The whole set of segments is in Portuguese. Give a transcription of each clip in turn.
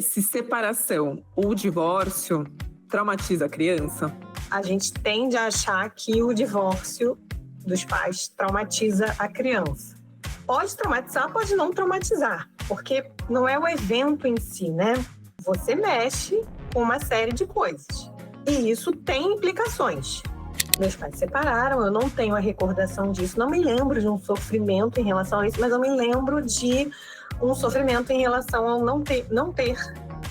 Se separação ou divórcio traumatiza a criança? A gente tende a achar que o divórcio dos pais traumatiza a criança. Pode traumatizar, pode não traumatizar, porque não é o evento em si, né? Você mexe com uma série de coisas. E isso tem implicações. Meus pais se separaram, eu não tenho a recordação disso, não me lembro de um sofrimento em relação a isso, mas eu me lembro de um sofrimento em relação ao não ter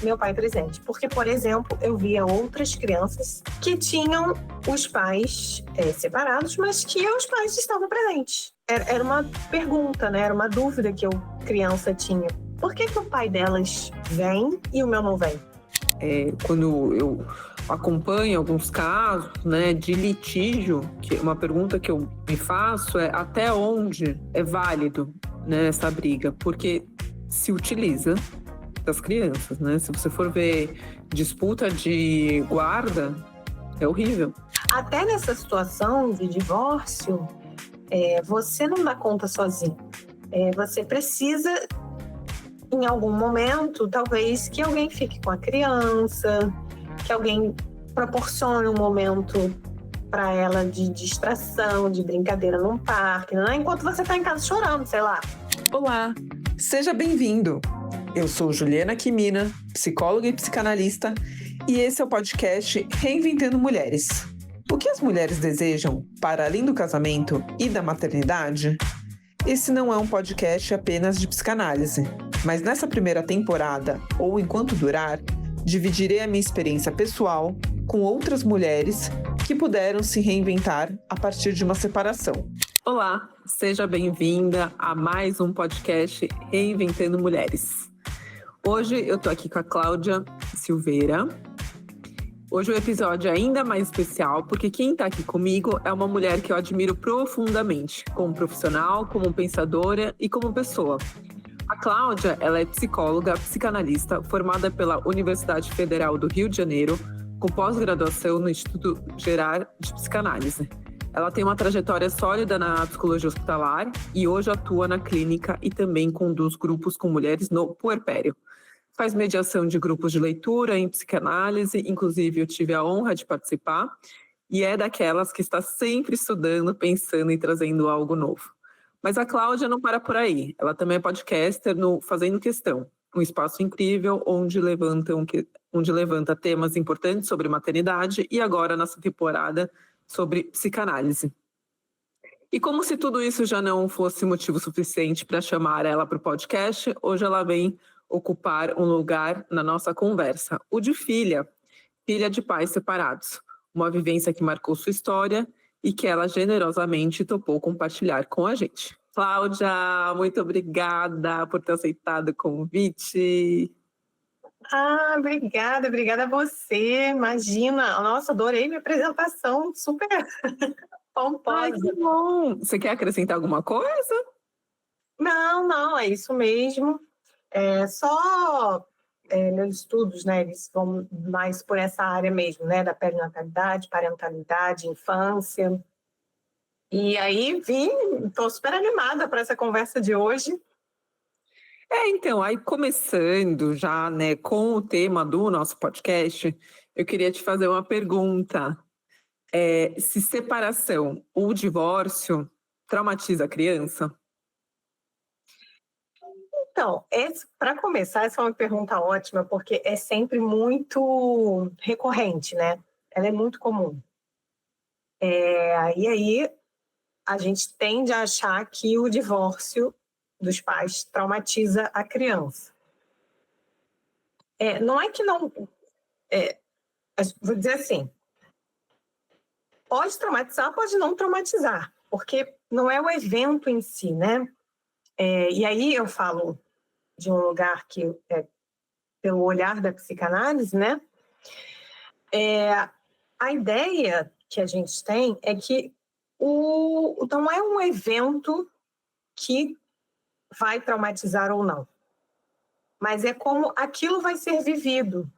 meu pai presente. Porque, por exemplo, eu via outras crianças que tinham os pais separados, mas que os pais estavam presentes. Era uma pergunta, né? Era uma dúvida que eu, criança, tinha. Por que o pai delas vem e o meu não vem? Quando eu acompanho alguns casos, né, de litígio, que uma pergunta que eu me faço é até onde é válido, né, essa briga, porque se utiliza das crianças, né? Se você for ver disputa de guarda, é horrível. Até nessa situação de divórcio, você não dá conta sozinho. Você precisa, em algum momento, talvez, que alguém fique com a criança, que alguém proporcione um momento para ela de distração, de brincadeira num parque, né? Enquanto você está em casa chorando, sei lá. Olá, seja bem-vindo! Eu sou Juliana Quimina, psicóloga e psicanalista, e esse é o podcast Reinventando Mulheres. O que as mulheres desejam para além do casamento e da maternidade? Esse não é um podcast apenas de psicanálise, mas nessa primeira temporada, ou enquanto durar, dividirei a minha experiência pessoal com outras mulheres que puderam se reinventar a partir de uma separação. Olá, seja bem-vinda a mais um podcast Reinventando Mulheres. Hoje eu tô aqui com a Cláudia Silveira. Hoje o episódio é ainda mais especial porque quem tá aqui comigo é uma mulher que eu admiro profundamente, como profissional, como pensadora e como pessoa. A Cláudia, ela é psicóloga, psicanalista, formada pela Universidade Federal do Rio de Janeiro, com pós-graduação no Instituto Geral de Psicanálise. Ela tem uma trajetória sólida na psicologia hospitalar e hoje atua na clínica e também conduz grupos com mulheres no puerpério. Faz mediação de grupos de leitura em psicanálise, inclusive eu tive a honra de participar, e é daquelas que está sempre estudando, pensando e trazendo algo novo. Mas a Cláudia não para por aí, ela também é podcaster no Fazendo Questão, um espaço incrível onde levanta temas importantes sobre maternidade e agora nessa temporada sobre psicanálise. E como se tudo isso já não fosse motivo suficiente para chamar ela para o podcast, hoje ela vem ocupar um lugar na nossa conversa, o de filha de pais separados, uma vivência que marcou sua história e que ela generosamente topou compartilhar com a gente. Cláudia, muito obrigada por ter aceitado o convite. Obrigada a você, imagina. Nossa, adorei minha apresentação, super pomposa. Ai, que bom! Você quer acrescentar alguma coisa? Não, é isso mesmo. Meus estudos, né, eles vão mais por essa área mesmo, né, da perinatalidade, parentalidade, infância. E aí estou super animada para essa conversa de hoje. Então, aí começando já, né, com o tema do nosso podcast, eu queria te fazer uma pergunta. Se separação ou divórcio traumatiza a criança? Então, para começar, essa é uma pergunta ótima, porque é sempre muito recorrente, né? Ela é muito comum. E aí a gente tende a achar que o divórcio dos pais traumatiza a criança. Não é que não... vou dizer assim, pode traumatizar, pode não traumatizar, porque não é o evento em si, né? E aí eu falo de um lugar que pelo olhar da psicanálise, né? A ideia que a gente tem é que não é um evento que vai traumatizar ou não, mas é como aquilo vai ser vivido,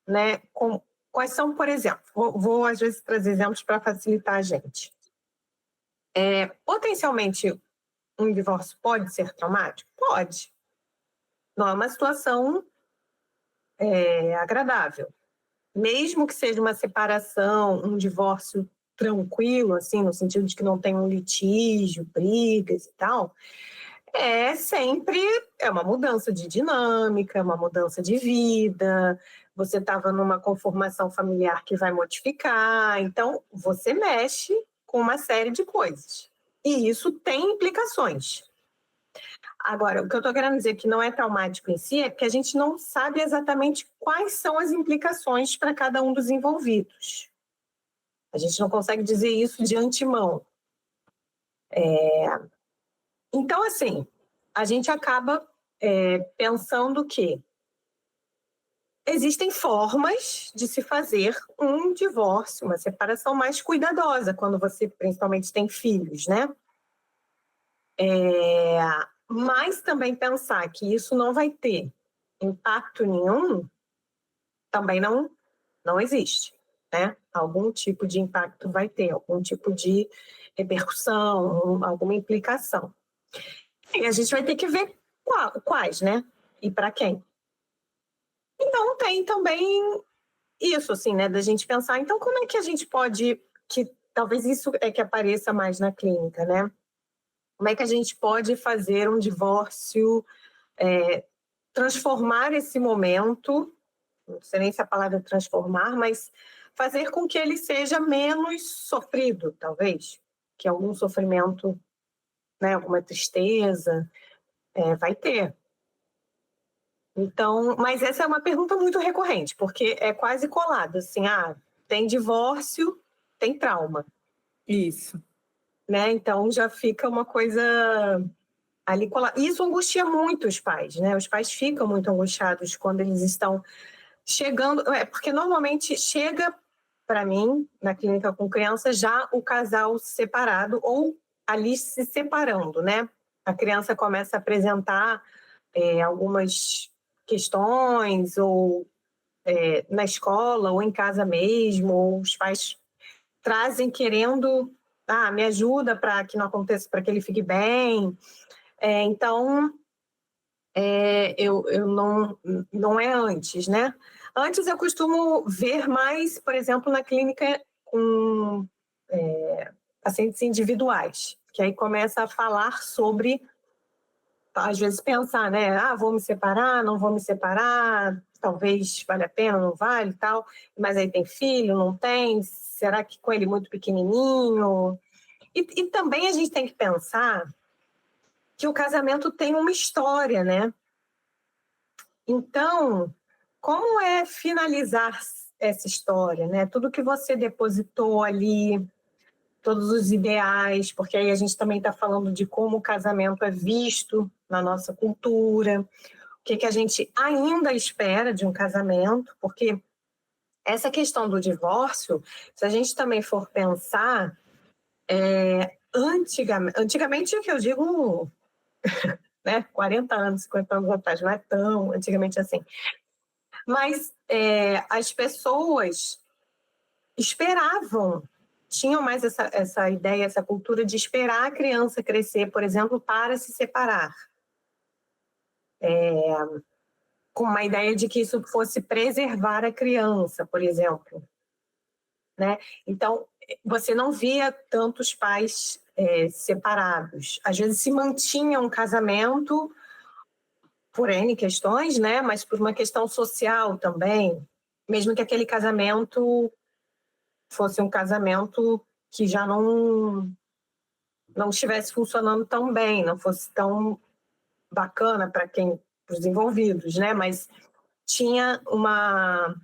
né? Quais são, por exemplo, vou às vezes trazer exemplos para facilitar a gente. Potencialmente, um divórcio pode ser traumático? Pode. Não é uma situação agradável. Mesmo que seja uma separação, um divórcio tranquilo, assim, no sentido de que não tem um litígio, brigas e tal, sempre uma mudança de dinâmica, uma mudança de vida. Você estava numa conformação familiar que vai modificar, então você mexe com uma série de coisas. E isso tem implicações. Agora, o que eu estou querendo dizer que não é traumático em si é que a gente não sabe exatamente quais são as implicações para cada um dos envolvidos. A gente não consegue dizer isso de antemão. Então, assim, a gente acaba pensando que existem formas de se fazer um divórcio, uma separação mais cuidadosa, quando você principalmente tem filhos, né? Mas também pensar que isso não vai ter impacto nenhum, também não existe, né? Algum tipo de impacto vai ter, algum tipo de repercussão, alguma implicação. E a gente vai ter que ver quais, né? E para quem. Então, tem também isso, assim, né? Da gente pensar, então, como é que a gente pode, que talvez isso é que apareça mais na clínica, né? Como é que a gente pode fazer um divórcio, transformar esse momento, não sei nem se a palavra é transformar, mas fazer com que ele seja menos sofrido, talvez, que algum sofrimento, né, alguma tristeza, vai ter. Então, mas essa é uma pergunta muito recorrente, porque é quase colado, assim, tem divórcio, tem trauma. Isso. Né? Então já fica uma coisa ali colada. Isso angustia muito os pais, né? Os pais ficam muito angustiados quando eles estão chegando, porque normalmente chega para mim na clínica com criança já o casal separado ou ali se separando, né? A criança começa a apresentar algumas questões ou na escola ou em casa mesmo, ou os pais trazem querendo me ajuda para que não aconteça, para que ele fique bem. Então, eu não é antes, né? Antes eu costumo ver mais, por exemplo, na clínica com pacientes individuais, que aí começa a falar sobre, às vezes pensar, né? Vou me separar, não vou me separar, talvez vale a pena, não vale e tal, mas aí tem filho, não tem, será que com ele muito pequenininho? E também a gente tem que pensar que o casamento tem uma história, né? Então, como é finalizar essa história, né? Tudo que você depositou ali, todos os ideais, porque aí a gente também está falando de como o casamento é visto na nossa cultura, o que a gente ainda espera de um casamento, porque essa questão do divórcio, se a gente também for pensar, antigamente, o que eu digo, né, 40 anos, 50 anos atrás, não é tão antigamente assim, mas as pessoas esperavam, tinham mais essa ideia, essa cultura de esperar a criança crescer, por exemplo, para se separar. Com uma ideia de que isso fosse preservar a criança, por exemplo. Né? Então, você não via tantos pais separados. Às vezes se mantinha um casamento por N questões, né? Mas por uma questão social também. Mesmo que aquele casamento fosse um casamento que já não estivesse funcionando tão bem, não fosse tão bacana para os envolvidos, né? Mas tinha uma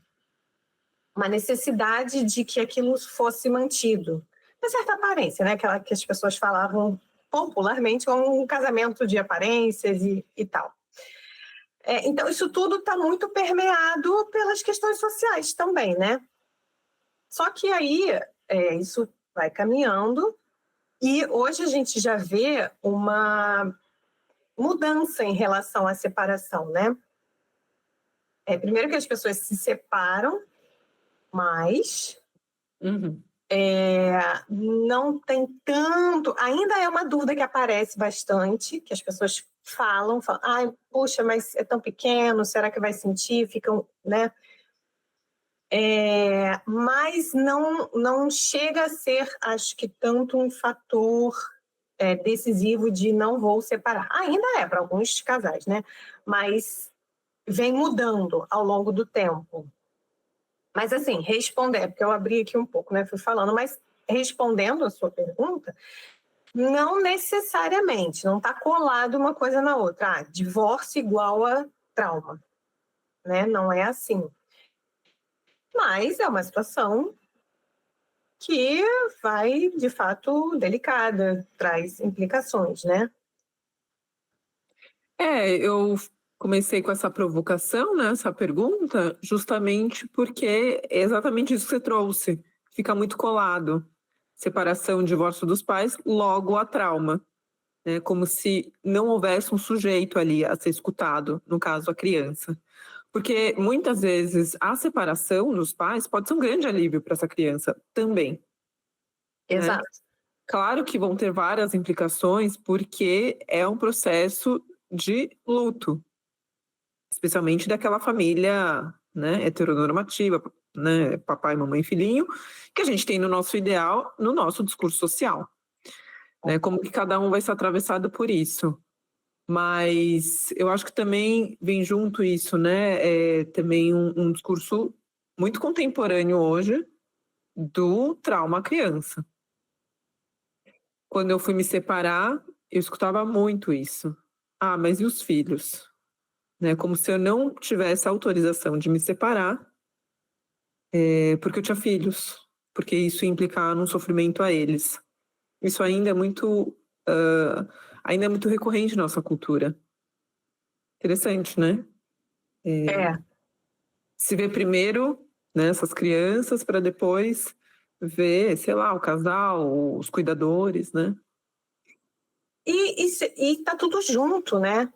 necessidade de que aquilo fosse mantido. Uma certa aparência, né? Aquela que as pessoas falavam popularmente como um casamento de aparências e tal. Então, isso tudo está muito permeado pelas questões sociais também, né? Só que aí isso vai caminhando e hoje a gente já vê uma mudança em relação à separação, né? Primeiro que as pessoas se separam, mas não tem tanto... Ainda é uma dúvida que aparece bastante, que as pessoas falam, ai, puxa, mas é tão pequeno, será que vai sentir? Ficam, né? Mas não chega a ser, acho que, tanto um fator decisivo de não vou separar. Ainda é para alguns casais, né? Mas vem mudando ao longo do tempo. Mas, assim, responder, porque eu abri aqui um pouco, né? Fui falando, mas respondendo a sua pergunta, não necessariamente, não está colado uma coisa na outra. Divórcio igual a trauma, né? Não é assim. Mas é uma situação que vai, de fato, delicada, traz implicações, né? Eu comecei com essa provocação, né, essa pergunta, justamente porque é exatamente isso que você trouxe. Fica muito colado. Separação, divórcio dos pais, logo a trauma. Né, como se não houvesse um sujeito ali a ser escutado, no caso, a criança. Porque muitas vezes a separação dos pais pode ser um grande alívio para essa criança também. Exato. Né? Claro que vão ter várias implicações, porque é um processo de luto, especialmente daquela família, né, heteronormativa, né, papai, mamãe, filhinho, que a gente tem no nosso ideal, no nosso discurso social. Né, como que cada um vai ser atravessado por isso. Mas eu acho que também vem junto isso, né? Também um discurso muito contemporâneo hoje do trauma à criança. Quando eu fui me separar, eu escutava muito isso. Ah, mas e os filhos? Né? Como se eu não tivesse autorização de me separar, porque eu tinha filhos, porque isso ia implicar num sofrimento a eles. Isso ainda é muito recorrente na nossa cultura. Interessante, né? Se vê primeiro, né, essas crianças para depois ver, sei lá, o casal, os cuidadores, né? E tá tudo junto, né?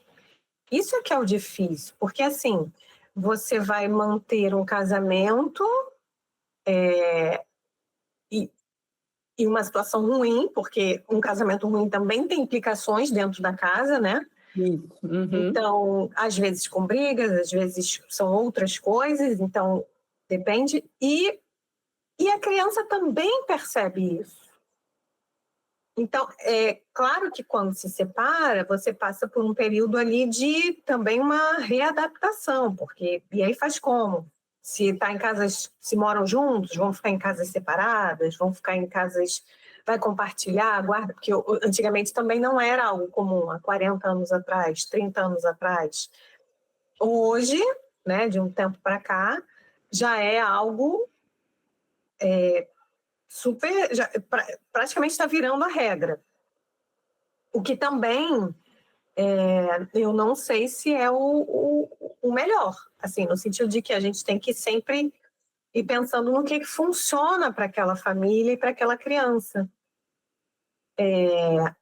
Isso é que é o difícil, porque assim, você vai manter um casamento e uma situação ruim, porque um casamento ruim também tem implicações dentro da casa, né? Uhum. Então, às vezes com brigas, às vezes são outras coisas, então depende. E a criança também percebe isso. Então, é claro que quando se separa, você passa por um período ali de também uma readaptação, porque e aí faz como? Se tá em casas, se moram juntos, vão ficar em casas separadas, vão ficar em casas, vai compartilhar a guarda, porque antigamente também não era algo comum, há 40 anos atrás, 30 anos atrás. Hoje, né, de um tempo para cá, já é algo super, praticamente está virando a regra. O que também eu não sei se é o melhor, assim, no sentido de que a gente tem que sempre ir pensando no que funciona para aquela família e para aquela criança.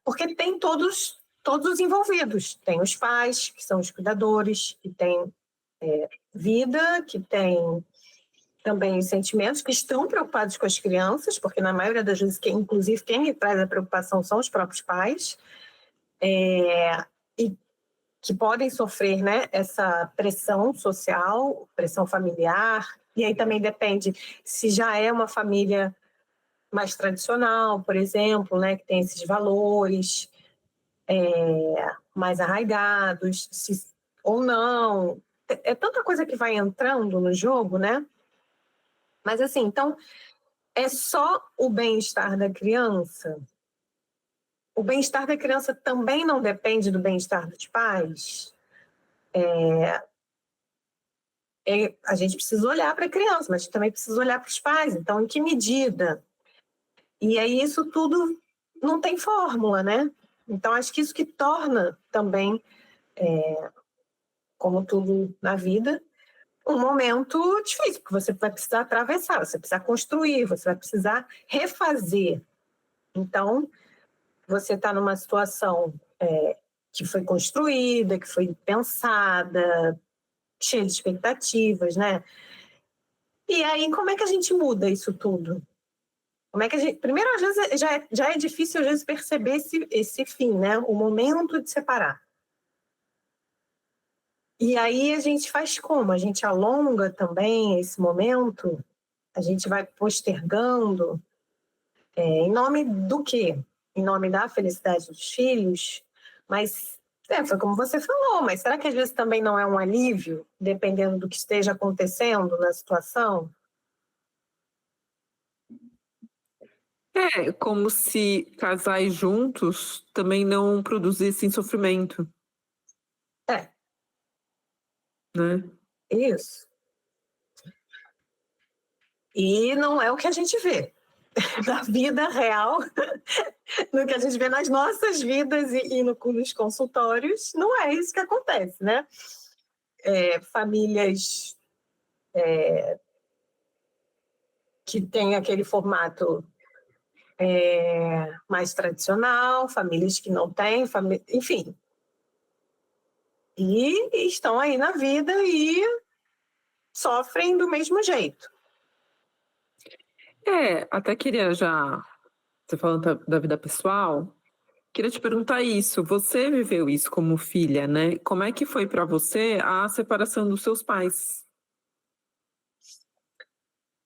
Porque tem todos os envolvidos. Tem os pais, que são os cuidadores, que tem vida, que tem também os sentimentos, que estão preocupados com as crianças, porque na maioria das vezes, inclusive, quem traz a preocupação são os próprios pais, e que podem sofrer, né, essa pressão social, pressão familiar, e aí também depende se já é uma família mais tradicional, por exemplo, né, que tem esses valores mais arraigados, ou não. É tanta coisa que vai entrando no jogo, né? Mas assim, então, é só o bem-estar da criança? O bem-estar da criança também não depende do bem-estar dos pais? A gente precisa olhar para a criança, mas também precisa olhar para os pais. Então, em que medida? E aí isso tudo não tem fórmula, né? Então, acho que isso que torna também, como tudo na vida, um momento difícil, porque você vai precisar atravessar, você vai precisar construir, você vai precisar refazer. Então, você está numa situação que foi construída, que foi pensada, cheia de expectativas, né? E aí, como é que a gente muda isso tudo? Como é que a gente... Primeiro, às vezes, já é difícil, às vezes, perceber esse fim, né? O momento de separar. E aí a gente faz como? A gente alonga também esse momento? A gente vai postergando? Em nome do quê? Em nome da felicidade dos filhos? Mas, foi como você falou, mas será que às vezes também não é um alívio, dependendo do que esteja acontecendo na situação? É como se casais juntos também não produzissem sofrimento, É, né? isso. E não é o que a gente vê na vida real, no que a gente vê nas nossas vidas e nos consultórios, não é isso que acontece, né? Famílias que têm aquele formato mais tradicional, famílias que não têm, enfim. E estão aí na vida e sofrem do mesmo jeito. Até queria já, você falando da vida pessoal, queria te perguntar isso. Você viveu isso como filha, né? Como é que foi para você a separação dos seus pais?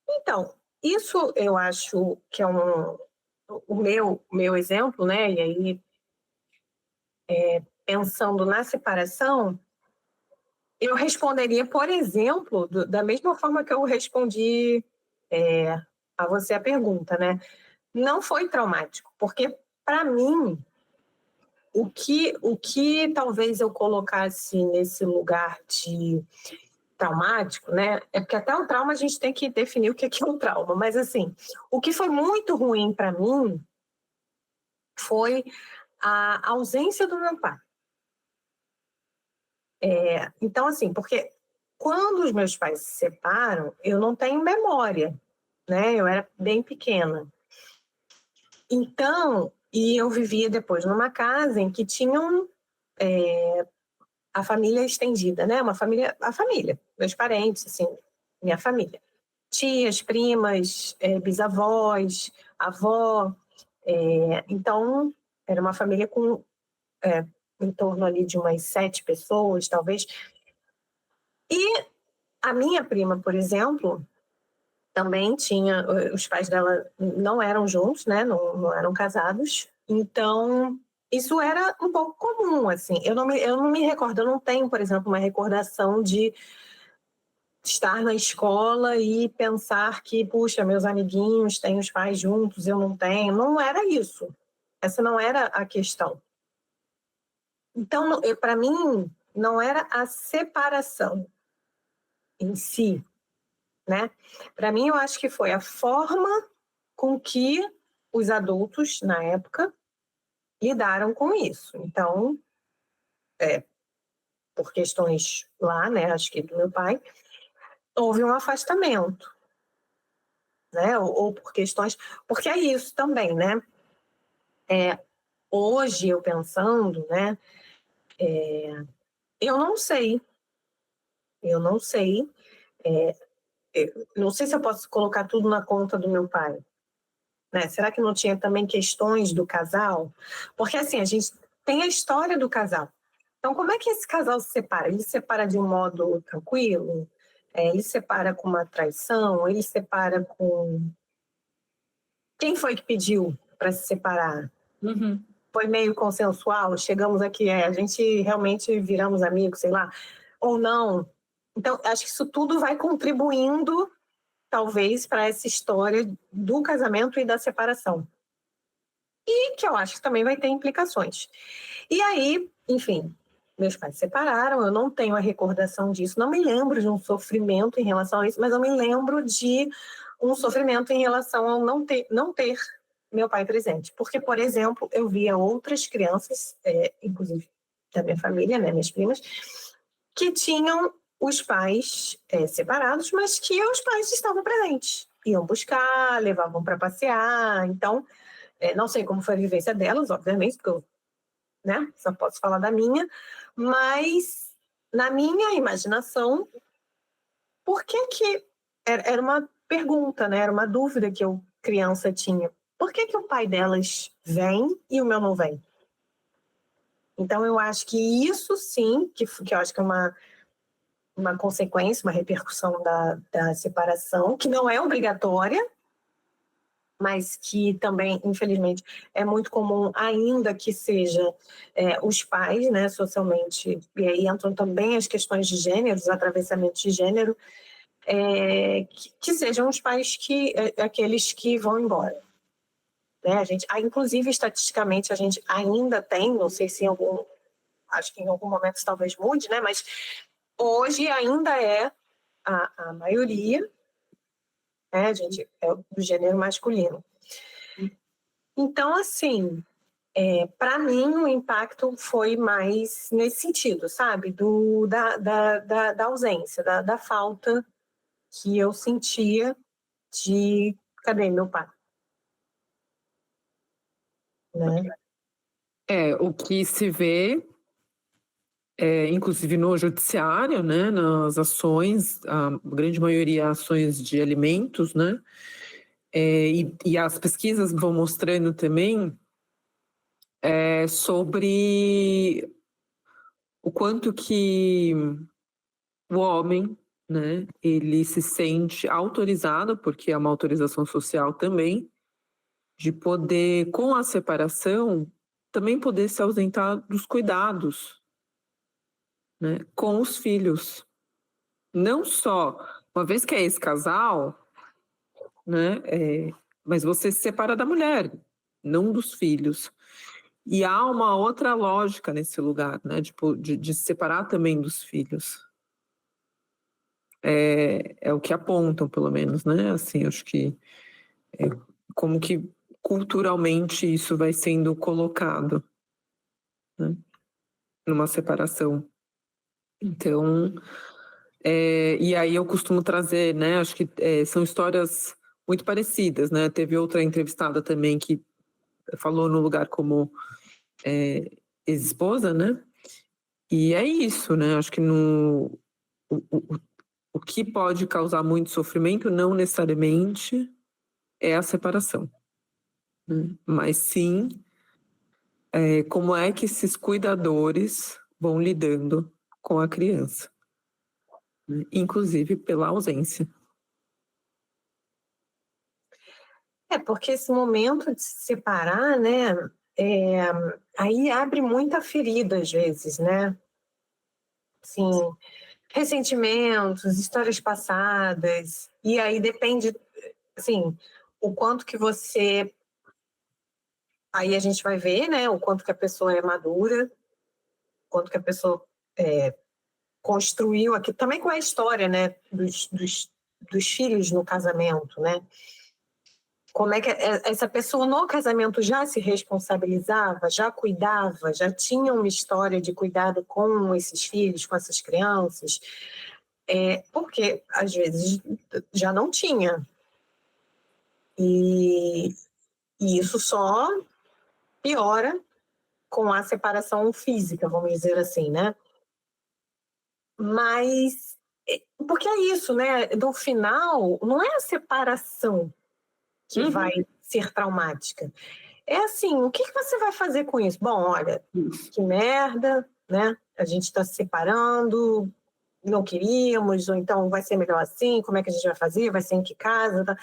Então, isso eu acho que é o meu exemplo, né? E aí, pensando na separação, eu responderia, por exemplo, da mesma forma que eu respondi a você a pergunta, né? Não foi traumático, porque para mim o que talvez eu colocasse nesse lugar de traumático, né? É porque até o trauma a gente tem que definir o que é um trauma, mas assim, o que foi muito ruim para mim foi a ausência do meu pai. Então, assim, porque quando os meus pais se separam, eu não tenho memória, né? Eu era bem pequena. Então, e eu vivia depois numa casa em que tinham a família estendida, né? A família, meus parentes, assim, minha família. Tias, primas, bisavós, avó. Então, era uma família com em torno ali de umas 7 pessoas, talvez. E a minha prima, por exemplo, também tinha, os pais dela não eram juntos, né? Não eram casados. Então, isso era um pouco comum, assim. Eu não me recordo, eu não tenho, por exemplo, uma recordação de estar na escola e pensar que, puxa, meus amiguinhos têm os pais juntos, eu não tenho. Não era isso. Essa não era a questão. Então, para mim, não era a separação em si, né? Para mim, eu acho que foi a forma com que os adultos, na época, lidaram com isso. Então, por questões lá, né, acho que do meu pai, houve um afastamento, né? Ou por questões... Porque é isso também, né? Hoje, eu pensando, né, eu não sei. Eu não sei. Não sei se eu posso colocar tudo na conta do meu pai. Né? Será que não tinha também questões do casal? Porque, assim, a gente tem a história do casal. Então, como é que esse casal se separa? Ele se separa de um modo tranquilo? Ele se separa com uma traição? Ele se separa com... Quem foi que pediu para se separar? Uhum. Foi meio consensual? Chegamos aqui, a gente realmente viramos amigos, sei lá, ou não? Então, acho que isso tudo vai contribuindo, talvez, para essa história do casamento e da separação. E que eu acho que também vai ter implicações. E aí, enfim, meus pais se separaram, eu não tenho a recordação disso, não me lembro de um sofrimento em relação a isso, mas eu me lembro de um sofrimento em relação ao não ter meu pai presente. Porque, por exemplo, eu via outras crianças, inclusive da minha família, né, minhas primas, que tinham os pais separados, mas que os pais estavam presentes. Iam buscar, levavam para passear. Então, não sei como foi a vivência delas, obviamente, porque eu, né, só posso falar da minha, mas na minha imaginação, por que era uma pergunta, né? Era uma dúvida que eu, criança, tinha. Por que o pai delas vem e o meu não vem? Então, eu acho que isso sim, que eu acho que é uma consequência, uma repercussão da separação, que não é obrigatória, mas que também, infelizmente, é muito comum, ainda que seja os pais, né, socialmente, e aí entram também as questões de gênero, os atravessamentos de gênero, que sejam os pais aqueles que vão embora. Né? Inclusive, estatisticamente, a gente ainda tem, não sei se acho que em algum momento talvez mude, né, mas hoje ainda é a maioria, né, gente, é do gênero masculino. Então, assim, para mim o impacto foi mais nesse sentido, sabe? Da ausência, da falta que eu sentia de cadê meu pai? Né? O que se vê, inclusive no judiciário, né, nas ações, a grande maioria ações de alimentos, né? E as pesquisas vão mostrando também sobre o quanto que o homem, né, ele se sente autorizado, porque é uma autorização social também, de poder, com a separação, também poder se ausentar dos cuidados, né, com os filhos. Não só, uma vez que é esse casal, né, mas você se separa da mulher, não dos filhos. E há uma outra lógica nesse lugar, né, de se separar também dos filhos. É o que apontam, pelo menos, né? Assim, acho que como que culturalmente isso vai sendo colocado, né? Numa separação. Então, e aí eu costumo trazer, né? Acho que são histórias muito parecidas, né? Teve outra entrevistada também que falou no lugar como ex-esposa, né? E é isso, né? Acho que o que pode causar muito sofrimento não necessariamente é a separação, né? Mas sim como é que esses cuidadores vão lidando com a criança, né? Inclusive pela ausência. Porque esse momento de se separar, né, aí abre muita ferida às vezes, né? Assim, ressentimentos, histórias passadas, e aí depende, assim, o quanto que você... Aí a gente vai ver, né, o quanto que a pessoa é madura, o quanto que a pessoa construiu aqui, também com a história, né, dos filhos no casamento, né? Como é que essa pessoa no casamento já se responsabilizava, já cuidava, já tinha uma história de cuidado com esses filhos, com essas crianças? Porque, às vezes, já não tinha. E isso só piora com a separação física, vamos dizer assim, né? Mas, porque é isso, né? No final, não é a separação que vai ser traumática. É assim, o que você vai fazer com isso? Bom, olha, que merda, né? A gente está se separando, não queríamos, ou então vai ser melhor assim, como é que a gente vai fazer? Vai ser em que casa? Tá?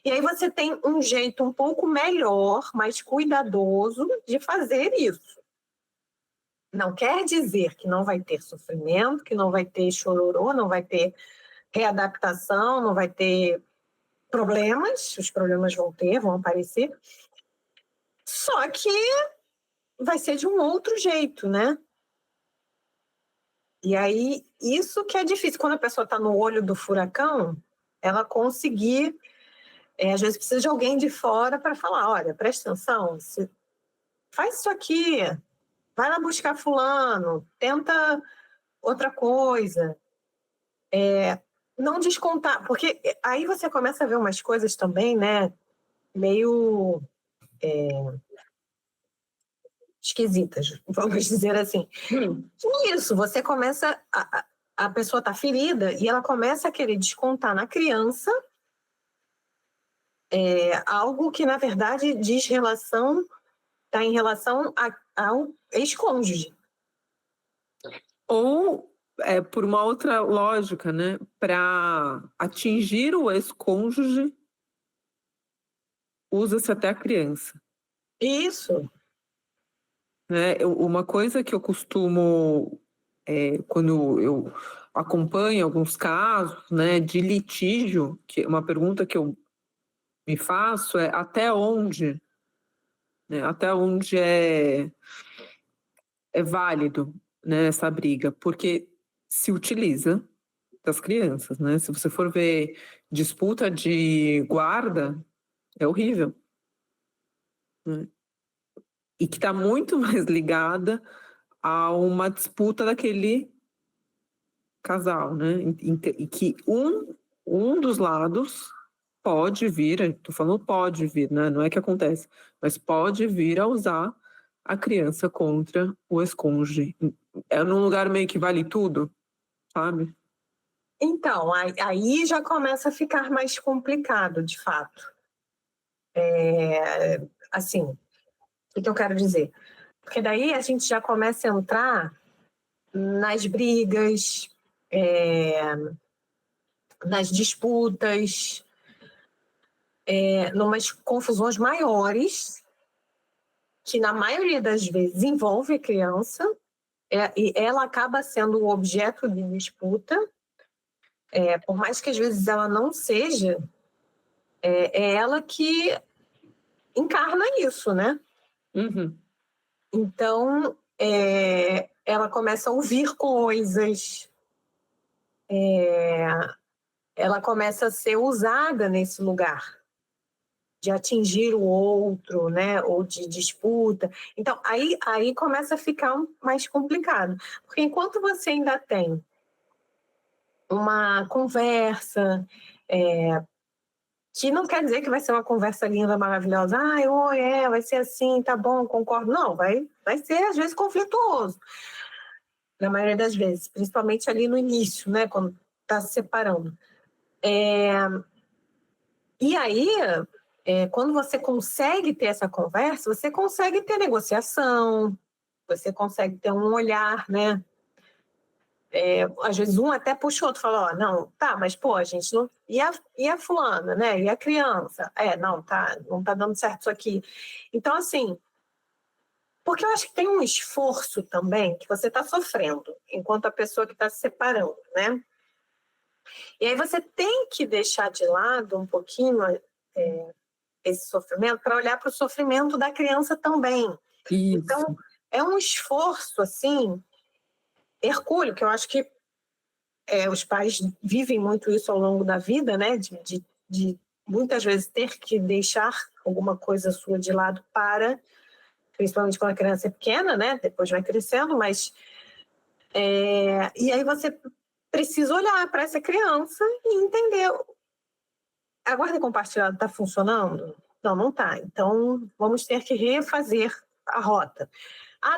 E aí você tem um jeito um pouco melhor, mais cuidadoso de fazer isso. Não quer dizer que não vai ter sofrimento, que não vai ter chororô, não vai ter readaptação, não vai ter problemas, os problemas vão aparecer, só que vai ser de um outro jeito, né? E aí, isso que é difícil, quando a pessoa está no olho do furacão, ela conseguir, às vezes precisa de alguém de fora para falar, olha, presta atenção, faz isso aqui, vai lá buscar fulano, tenta outra coisa, não descontar, porque aí você começa a ver umas coisas também, né, meio esquisitas, vamos dizer assim. Isso, você começa, a pessoa está ferida e ela começa a querer descontar na criança algo que, na verdade, está em relação ao ex-cônjuge. Ou por uma outra lógica, né? Para atingir o ex-cônjuge, usa-se até a criança. Isso. Né? Uma coisa que eu costumo, quando eu acompanho alguns casos, né, de litígio, que uma pergunta que eu me faço é até onde, né, até onde é válido, né, essa briga, porque se utiliza das crianças, né? Se você for ver disputa de guarda, é horrível, né? E que está muito mais ligada a uma disputa daquele casal, né? E que um dos lados pode vir, estou falando pode vir, né? Não é que acontece, mas pode vir a usar a criança contra o ex-cônjuge. É num lugar meio que vale tudo, sabe? Então, aí já começa a ficar mais complicado, de fato. Assim, o que eu quero dizer? Porque daí a gente já começa a entrar nas brigas, nas disputas, numas confusões maiores, que na maioria das vezes envolve a criança, e ela acaba sendo o objeto de disputa, por mais que às vezes ela não seja, é ela que encarna isso, né? Uhum. Então, ela começa a ouvir coisas, ela começa a ser usada nesse lugar de atingir o outro, né, ou de disputa. Então, aí começa a ficar mais complicado, porque enquanto você ainda tem uma conversa, que não quer dizer que vai ser uma conversa linda, maravilhosa, vai ser assim, tá bom, concordo. Não, vai ser, às vezes, conflituoso, na maioria das vezes, principalmente ali no início, né, quando está se separando. E aí, quando você consegue ter essa conversa, você consegue ter negociação, você consegue ter um olhar, né? Às vezes um até puxa o outro, fala, não, tá, mas pô, a gente não... E a fulana, né? E a criança? Não tá dando certo isso aqui. Então, assim, porque eu acho que tem um esforço também que você está sofrendo, enquanto a pessoa que está se separando, né? E aí você tem que deixar de lado um pouquinho esse sofrimento para olhar para o sofrimento da criança também. Isso. Então, é um esforço, assim, hercúleo, que eu acho que os pais vivem muito isso ao longo da vida, né? De muitas vezes ter que deixar alguma coisa sua de lado principalmente quando a criança é pequena, né? Depois vai crescendo, mas... e aí você precisa olhar para essa criança e entender: a guarda compartilhada está funcionando? Não está. Então, vamos ter que refazer a rota.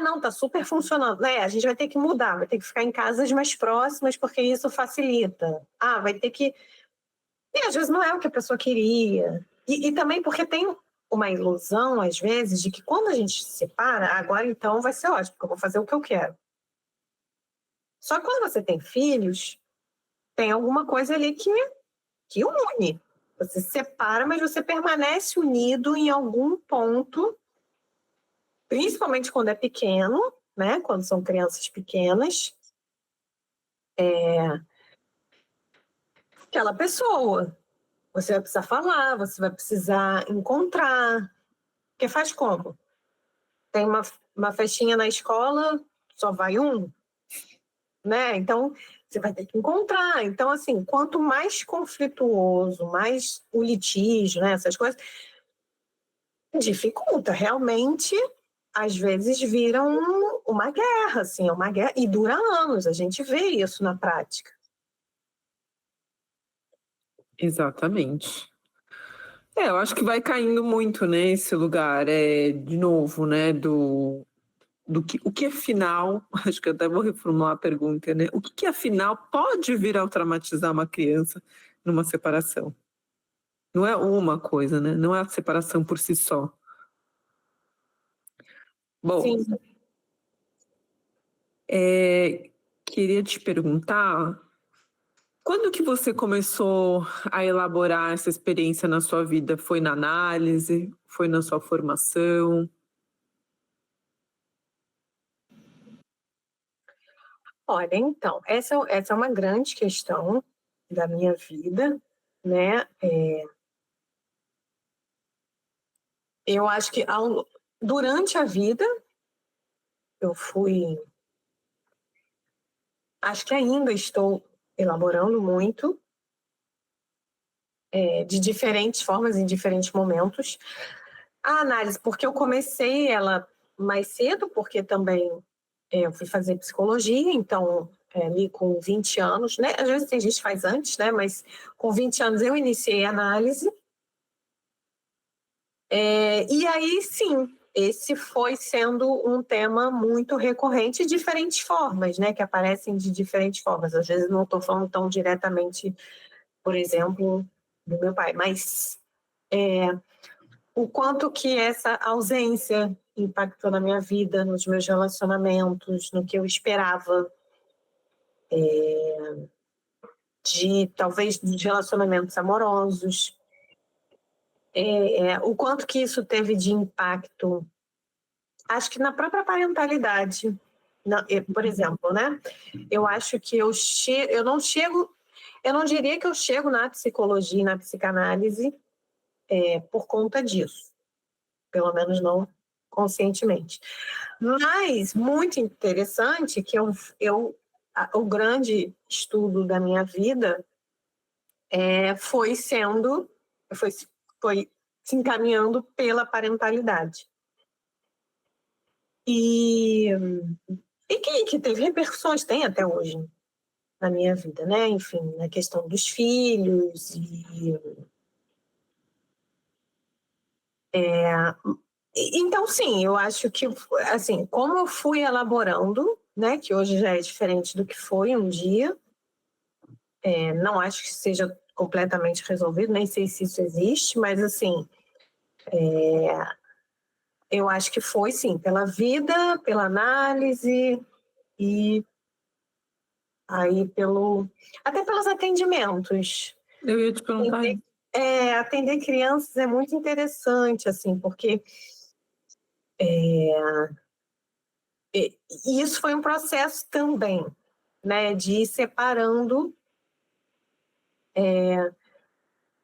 Não, está super funcionando. A gente vai ter que mudar, vai ter que ficar em casas mais próximas, porque isso facilita. Vai ter que... E às vezes não é o que a pessoa queria. E também porque tem uma ilusão, às vezes, de que quando a gente se separa, agora então vai ser ótimo, porque eu vou fazer o que eu quero. Só que quando você tem filhos, tem alguma coisa ali que une. Você se separa, mas você permanece unido em algum ponto, principalmente quando é pequeno, né? Quando são crianças pequenas. Aquela pessoa. Você vai precisar falar, você vai precisar encontrar. Porque faz como? Tem uma festinha na escola, só vai um, né? Então, você vai ter que encontrar. Então, assim, quanto mais conflituoso, mais o litígio, né? Essas coisas, dificulta. Realmente, às vezes, vira uma guerra, assim, uma guerra, e dura anos. A gente vê isso na prática. Exatamente. Eu acho que vai caindo muito nesse lugar, de novo, né, o que afinal, acho que eu até vou reformular a pergunta, né, o que afinal pode vir a traumatizar uma criança numa separação? Não é uma coisa, né, não é a separação por si só. Bom, Sim. queria te perguntar, quando que você começou a elaborar essa experiência na sua vida? Foi na análise? Foi na sua formação? Olha, então, essa é uma grande questão da minha vida, né? Eu acho que durante a vida eu fui, acho que ainda estou elaborando muito, de diferentes formas, em diferentes momentos. A análise, porque eu comecei ela mais cedo, porque também eu fui fazer psicologia, então ali com 20 anos, né? Às vezes tem gente que faz antes, né? Mas com 20 anos eu iniciei a análise. E aí, sim, esse foi sendo um tema muito recorrente de diferentes formas, né? Que aparecem de diferentes formas. Às vezes não estou falando tão diretamente, por exemplo, do meu pai, mas o quanto que essa ausência impactou na minha vida, nos meus relacionamentos, no que eu esperava de talvez de relacionamentos amorosos, o quanto que isso teve de impacto, acho que na própria parentalidade. Por exemplo, né? Eu acho que eu não chego, eu não diria que eu chego na psicologia e na psicanálise por conta disso, pelo menos não conscientemente. Mas muito interessante que o grande estudo da minha vida foi se encaminhando pela parentalidade. E que teve repercussões, tem até hoje na minha vida, né? Enfim, na questão dos filhos então, sim, eu acho que, assim, como eu fui elaborando, né, que hoje já é diferente do que foi um dia, não acho que seja completamente resolvido, nem sei se isso existe, mas, assim, eu acho que foi, sim, pela vida, pela análise e aí até pelos atendimentos. Eu ia te perguntar. Atender crianças é muito interessante, assim, porque e isso foi um processo também, né, de ir separando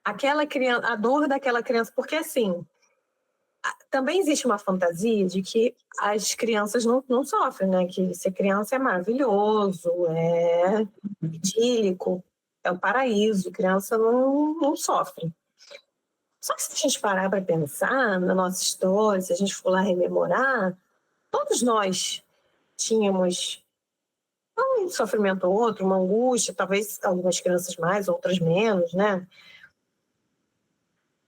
aquela criança, a dor daquela criança, porque assim, também existe uma fantasia de que as crianças não sofrem, né, que ser criança é maravilhoso, é idílico, é o paraíso, criança não sofre. Só que se a gente parar para pensar na nossa história, se a gente for lá rememorar, todos nós tínhamos um sofrimento ou outro, uma angústia, talvez algumas crianças mais, outras menos, né?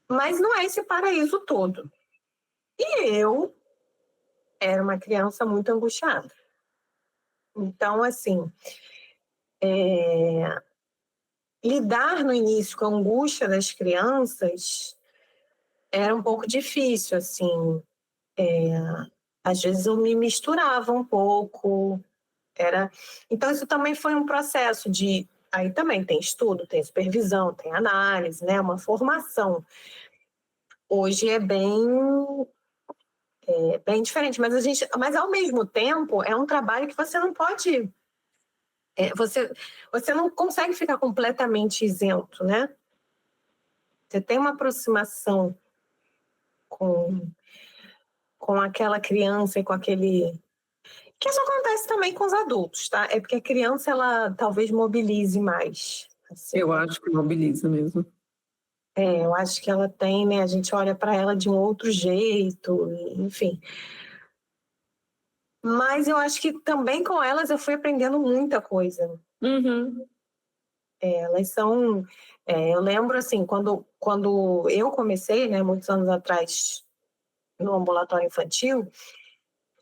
Mas não é esse paraíso todo. E eu era uma criança muito angustiada. Então, assim, lidar no início com a angústia das crianças era um pouco difícil, assim. Às vezes eu me misturava um pouco. Então, isso também foi um processo de... Aí também tem estudo, tem supervisão, tem análise, né? Uma formação. Hoje é bem diferente, mas ao mesmo tempo é um trabalho que você não pode... você não consegue ficar completamente isento, né? Você tem uma aproximação com aquela criança e com aquele... Que isso acontece também com os adultos, tá? É porque a criança, ela talvez mobilize mais. Assim. Eu acho que mobiliza mesmo. Eu acho que ela tem, né? A gente olha para ela de um outro jeito, enfim. Mas eu acho que também com elas eu fui aprendendo muita coisa. Uhum. Elas são... eu lembro, assim, quando eu comecei, né, muitos anos atrás, no ambulatório infantil,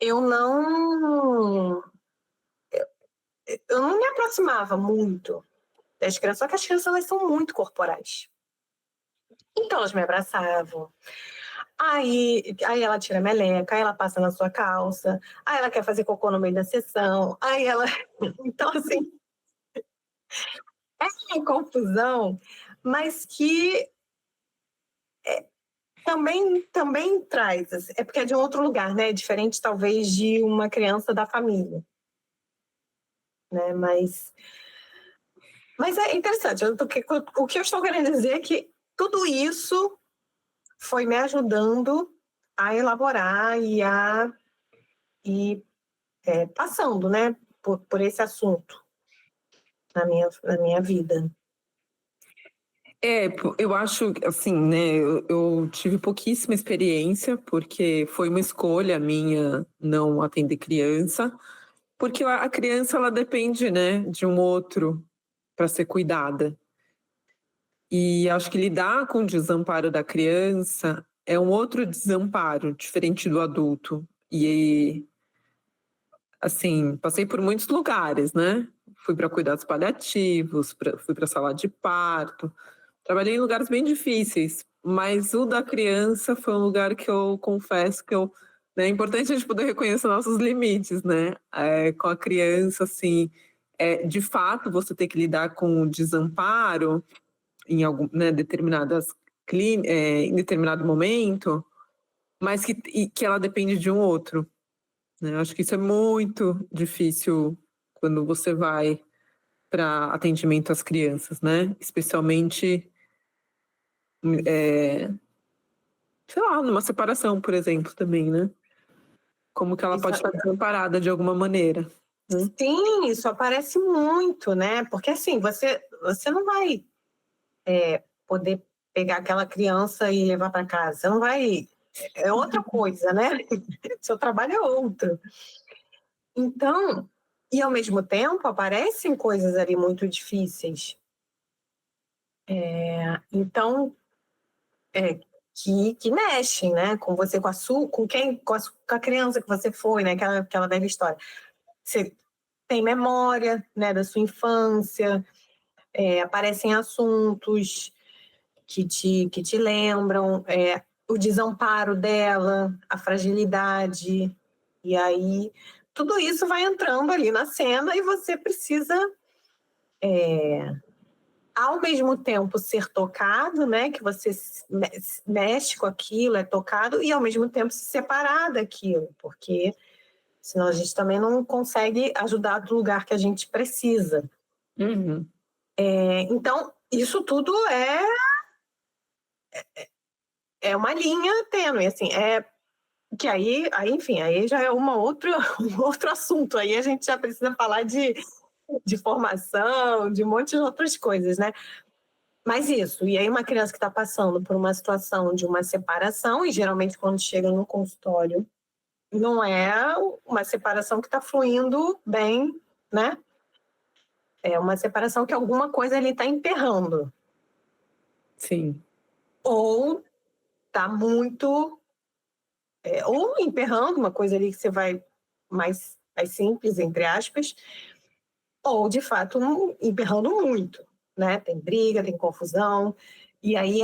eu não me aproximava muito das crianças, só que as crianças, elas são muito corporais. Então, elas me abraçavam. Aí ela tira a meleca, aí ela passa na sua calça, aí ela quer fazer cocô no meio da sessão, aí ela... Então, assim, é uma confusão, mas que também traz, assim, é porque é de um outro lugar, né? Diferente, talvez, de uma criança da família, né? Mas é interessante. O que eu estou querendo dizer é que tudo isso foi me ajudando a elaborar e passando, né, por esse assunto na minha vida. Eu acho, assim, né, eu tive pouquíssima experiência, porque foi uma escolha minha não atender criança, porque a criança, ela depende, né, de um outro para ser cuidada. E acho que lidar com o desamparo da criança é um outro desamparo, diferente do adulto. E, assim, passei por muitos lugares, né? Fui para cuidados paliativos, fui para sala de parto, trabalhei em lugares bem difíceis, mas o da criança foi um lugar que eu confesso que né, é importante a gente poder reconhecer nossos limites, né? Com a criança, assim, de fato, você ter que lidar com o desamparo em né, em determinado momento, mas que ela depende de um outro, né? Acho que isso é muito difícil quando você vai para atendimento às crianças, né? Especialmente, sei lá, numa separação, por exemplo, também, né? Como que ela pode estar desamparada de alguma maneira, né? Sim, isso aparece muito, né? Porque assim, você não vai poder pegar aquela criança e levar para casa. Você não vai. É outra coisa, né? Seu trabalho é outro. Então, e ao mesmo tempo aparecem coisas ali muito difíceis. Então, que mexem, né? Com você, com a criança que você foi, né? Aquela velha história. Você tem memória, né, da sua infância, aparecem assuntos que te lembram, o desamparo dela, a fragilidade, e aí tudo isso vai entrando ali na cena e você precisa, ao mesmo tempo, ser tocado, né, que você mexe com aquilo, é tocado, e ao mesmo tempo se separar daquilo, porque senão a gente também não consegue ajudar do lugar que a gente precisa. Uhum. Então, isso tudo é uma linha tênue, assim, que aí, enfim, aí já é um outro assunto, aí a gente já precisa falar de formação, de um monte de outras coisas, né? Mas isso, e aí uma criança que está passando por uma situação de uma separação, e geralmente quando chega no consultório, não é uma separação que está fluindo bem, né? É uma separação que alguma coisa ali está emperrando. Sim. Ou está muito... ou emperrando, uma coisa ali que você vai mais simples, entre aspas, ou, de fato, emperrando muito, né? Tem briga, tem confusão, e aí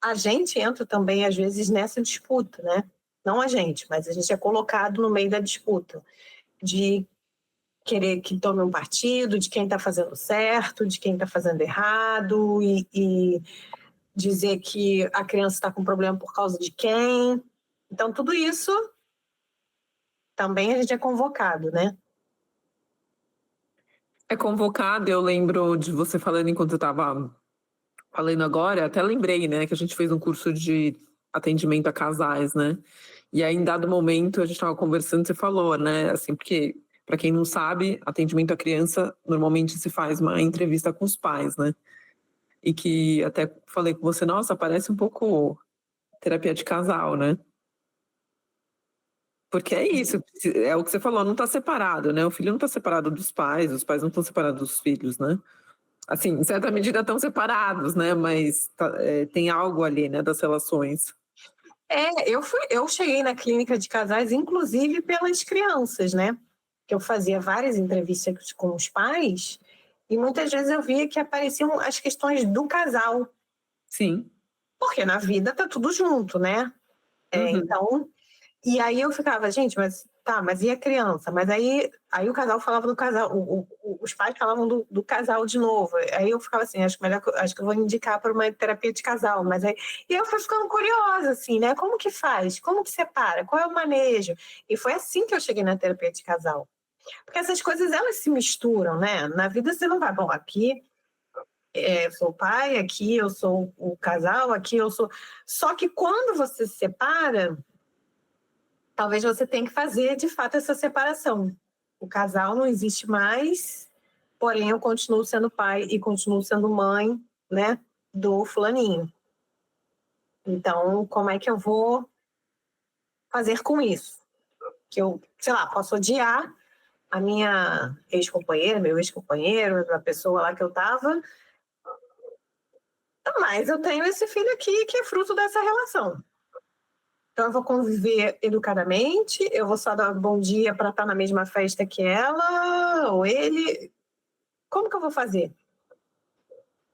a gente entra também, às vezes, nessa disputa, né? Não a gente, mas a gente é colocado no meio da disputa, de querer que tome um partido, de quem está fazendo certo, de quem está fazendo errado, e dizer que a criança está com problema por causa de quem. Então, tudo isso também a gente é convocado, né? É convocado, eu lembro de você falando enquanto eu estava falando agora, até lembrei, né, que a gente fez um curso de atendimento a casais, né? E aí, em dado momento, a gente estava conversando, você falou, né, assim, porque, para quem não sabe, atendimento à criança, normalmente se faz uma entrevista com os pais, né? E que até falei com você, nossa, parece um pouco terapia de casal, né? Porque é isso, é o que você falou, não está separado, né? O filho não está separado dos pais, os pais não estão separados dos filhos, né? Assim, em certa medida estão separados, né? Mas tem algo ali, né, das relações. Eu cheguei na clínica de casais, inclusive pelas crianças, né? Que eu fazia várias entrevistas com os pais e muitas vezes eu via que apareciam as questões do casal. Sim. Porque na vida tá tudo junto, né? Então, e aí eu ficava, gente, mas e a criança? Mas aí o casal falava do casal, os pais falavam do casal de novo. Aí eu ficava assim, acho que eu vou indicar para uma terapia de casal. E aí eu fui ficando curiosa, assim, né? Como que faz? Como que separa? Qual é o manejo? E foi assim que eu cheguei na terapia de casal. Porque essas coisas, elas se misturam, né? Na vida você não vai, bom, aqui eu sou o pai, aqui eu sou o casal, aqui eu sou... Só que quando você se separa, talvez você tenha que fazer, de fato, essa separação. O casal não existe mais, porém eu continuo sendo pai e continuo sendo mãe, né, do fulaninho. Então, como é que eu vou fazer com isso? Que eu, sei lá, posso odiar a minha ex-companheira, meu ex-companheiro, a pessoa lá que eu tava, mas eu tenho esse filho aqui que é fruto dessa relação. Então, eu vou conviver educadamente, eu vou só dar um bom dia para estar na mesma festa que ela ou ele. Como que eu vou fazer?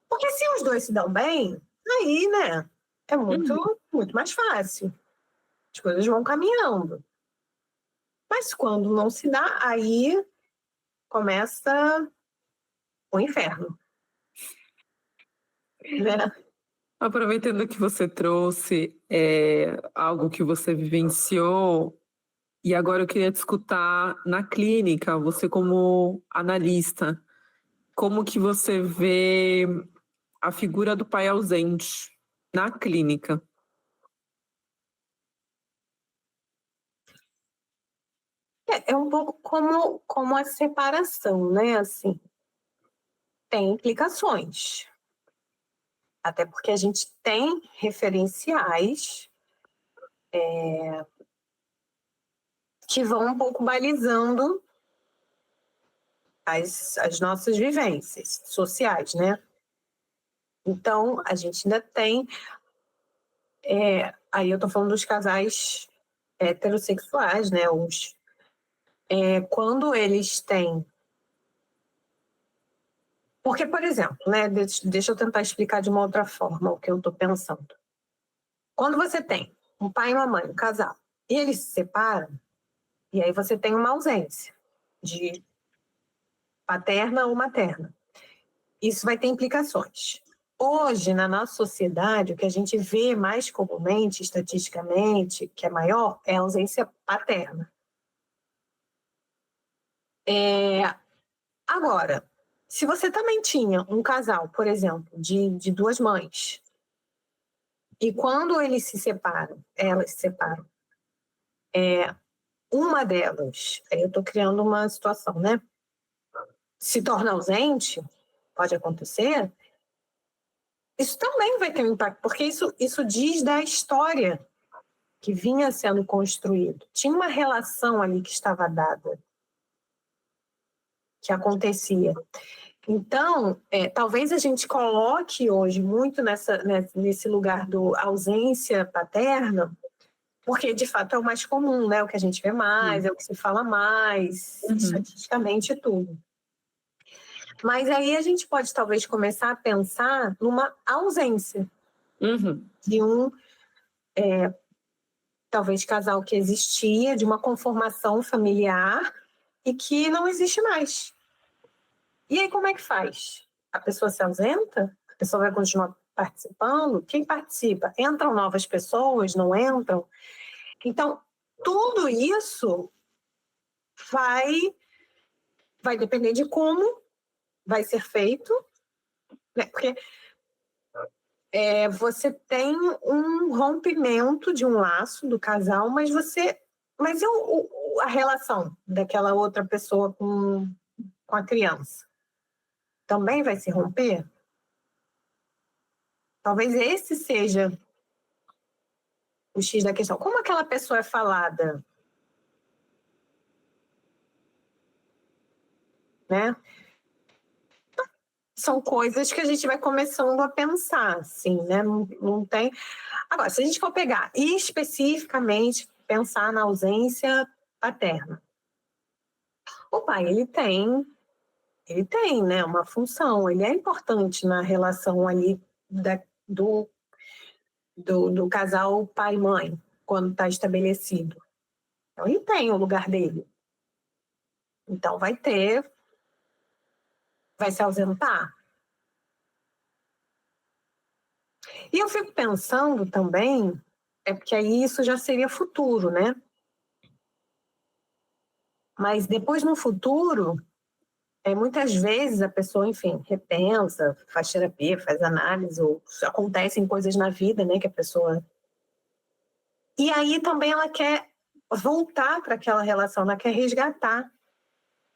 Porque se os dois se dão bem, aí, né, é muito mais fácil. As coisas vão caminhando. Mas quando não se dá, aí começa o inferno. Né? Aproveitando que você trouxe algo que você vivenciou, e agora eu queria te escutar na clínica, você como analista, como que você vê a figura do pai ausente na clínica? É um pouco como a separação, né? Assim, tem implicações. Até porque a gente tem referenciais que vão um pouco balizando as nossas vivências sociais, né? Então, a gente ainda tem... aí eu estou falando dos casais heterossexuais, né? Quando eles têm... Porque, por exemplo, né? Deixa eu tentar explicar de uma outra forma o que eu estou pensando. Quando você tem um pai e uma mãe, um casal, e eles se separam, e aí você tem uma ausência de paterna ou materna. Isso vai ter implicações. Hoje, na nossa sociedade, o que a gente vê mais comumente, estatisticamente, que é maior, é a ausência paterna. Agora, se você também tinha um casal, por exemplo, de duas mães, e quando eles se separam, elas se separam, uma delas, aí eu estou criando uma situação, né? Se torna ausente, pode acontecer, isso também vai ter um impacto, porque isso diz da história que vinha sendo construído. Tinha uma relação ali que estava dada, que acontecia. Então, talvez a gente coloque hoje muito nesse lugar do ausência paterna, porque, de fato, é o mais comum, né? O que a gente vê mais, é o que se fala mais, estatisticamente tudo. Mas aí a gente pode, talvez, começar a pensar numa ausência de talvez, casal que existia, de uma conformação familiar e que não existe mais. E aí, como é que faz? A pessoa se ausenta? A pessoa vai continuar participando? Quem participa? Entram novas pessoas? Não entram? Então, tudo isso vai depender de como vai ser feito, né? Porque você tem um rompimento de um laço do casal, mas e a relação daquela outra pessoa com a criança? Também vai se romper? Talvez esse seja o X da questão. Como aquela pessoa é falada? Né? São coisas que a gente vai começando a pensar, assim, né? Não tem... Agora, se a gente for pegar e especificamente pensar na ausência paterna, o pai, ele tem, né, uma função, ele é importante na relação ali do casal pai e mãe. quando está estabelecido. Então, ele tem o lugar dele. Então, vai se ausentar. E eu fico pensando também, porque aí isso já seria futuro, né? Mas depois, no futuro, muitas vezes a pessoa, enfim, repensa, faz terapia, faz análise, ou acontecem coisas na vida, né, que a pessoa... E aí também ela quer voltar para aquela relação, ela quer resgatar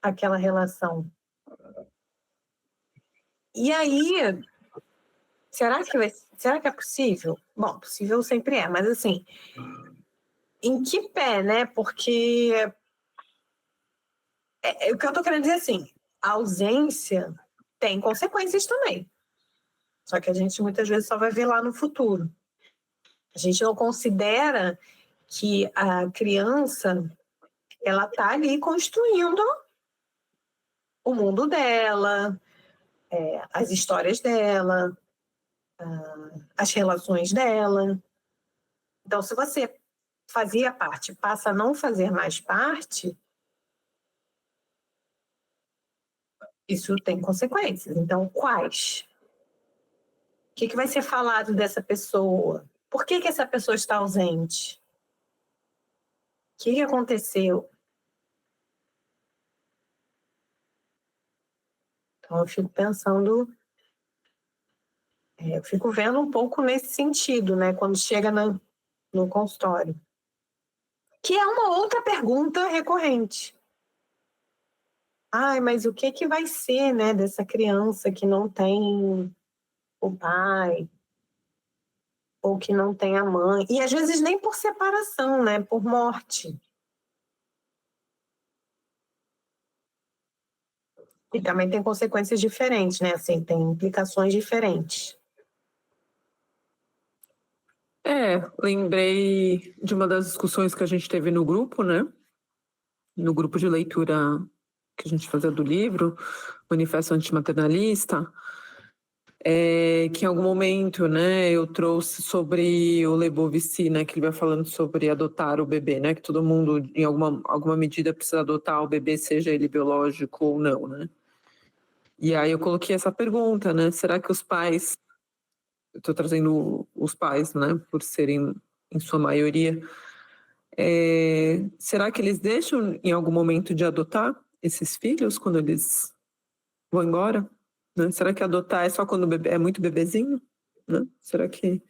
aquela relação. E aí, será que é possível? Bom, possível sempre é, mas assim, em que pé, né? Porque o que eu estou querendo dizer assim, a ausência tem consequências também. Só que a gente muitas vezes só vai ver lá no futuro. A gente não considera que a criança ela está ali construindo o mundo dela, as histórias dela, as relações dela. Então, se você fazia parte, passa a não fazer mais parte, isso tem consequências. Então, quais? O que vai ser falado dessa pessoa? Por que essa pessoa está ausente? O que aconteceu? Então, eu fico pensando, eu fico vendo um pouco nesse sentido, né? Quando chega no consultório. Que é uma outra pergunta recorrente. Ai, mas o que vai ser, né, dessa criança que não tem o pai, ou que não tem a mãe? E às vezes nem por separação, né, por morte. E também tem consequências diferentes, né, assim, tem implicações diferentes. Lembrei de uma das discussões que a gente teve no grupo, né? No grupo de leitura que a gente fazia do livro, Manifesto Antimaternalista, que em algum momento, né, eu trouxe sobre o Lebovici, né, que ele vai falando sobre adotar o bebê, né, que todo mundo, em alguma medida, precisa adotar o bebê, seja ele biológico ou não, né? E aí eu coloquei essa pergunta, né, será que os pais, eu estou trazendo os pais, né, por serem em sua maioria, será que eles deixam em algum momento de adotar esses filhos quando eles vão embora? Né? Será que adotar é só quando o bebê é muito bebezinho? Né? Será que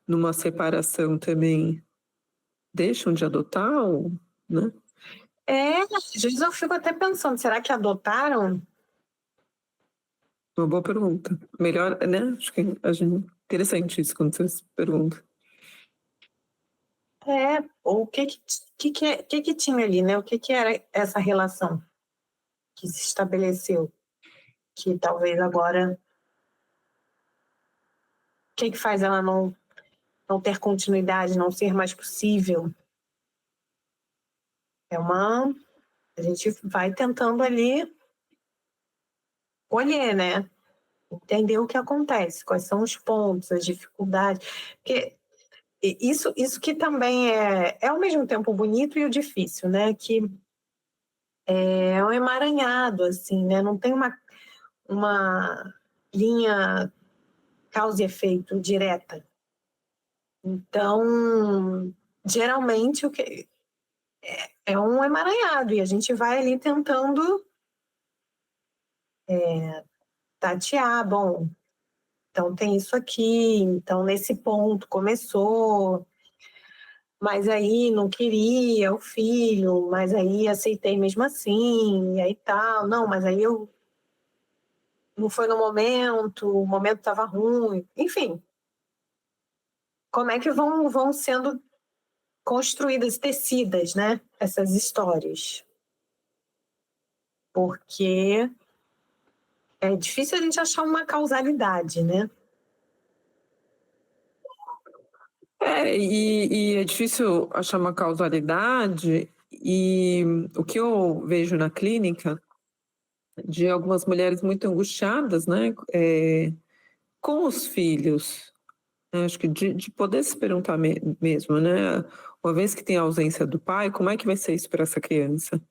numa separação também deixam de adotar? Ou, né? Às vezes eu fico até pensando, será que adotaram? Uma boa pergunta. Melhor, né? Acho que interessante isso quando você pergunta. Ou o que tinha ali, né? O que era essa relação que se estabeleceu? Que talvez agora... O que faz ela não ter continuidade, não ser mais possível? A gente vai tentando ali olhar, né? Entender o que acontece, quais são os pontos, as dificuldades. Porque isso que também é ao mesmo tempo o bonito e o difícil, né? Que é um emaranhado, assim, né? Não tem uma linha causa e efeito direta. Então, geralmente, o que é um emaranhado, e a gente vai ali tentando tatear, bom, então tem isso aqui, então nesse ponto começou, mas aí não queria o filho, mas aí aceitei mesmo assim, e aí tal, não, mas aí eu não foi no momento, o momento estava ruim, enfim. Como é que vão sendo construídas, tecidas, né, essas histórias? Porque é difícil a gente achar uma causalidade, né? E é difícil achar uma causalidade, e o que eu vejo na clínica de algumas mulheres muito angustiadas, né, com os filhos, Acho que de poder se perguntar mesmo, né? Uma vez que tem a ausência do pai, como é que vai ser isso para essa criança?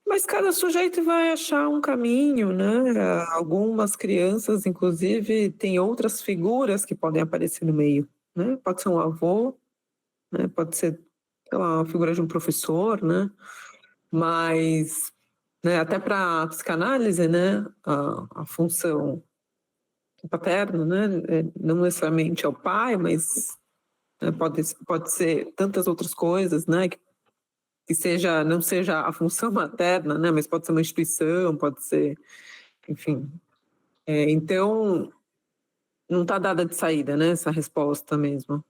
Mas cada sujeito vai achar um caminho, né? Algumas crianças, inclusive, têm outras figuras que podem aparecer no meio, né? Pode ser um avô, né? Pode ser, sei lá, uma figura de um professor, né? Mas, né, até para a psicanálise, né? A função paterna, né? Não necessariamente é o pai, mas né, pode ser tantas outras coisas, né? Que seja, não seja a função materna, né? Mas pode ser uma instituição, pode ser, enfim. Então, não está dada de saída, né? Essa resposta mesmo.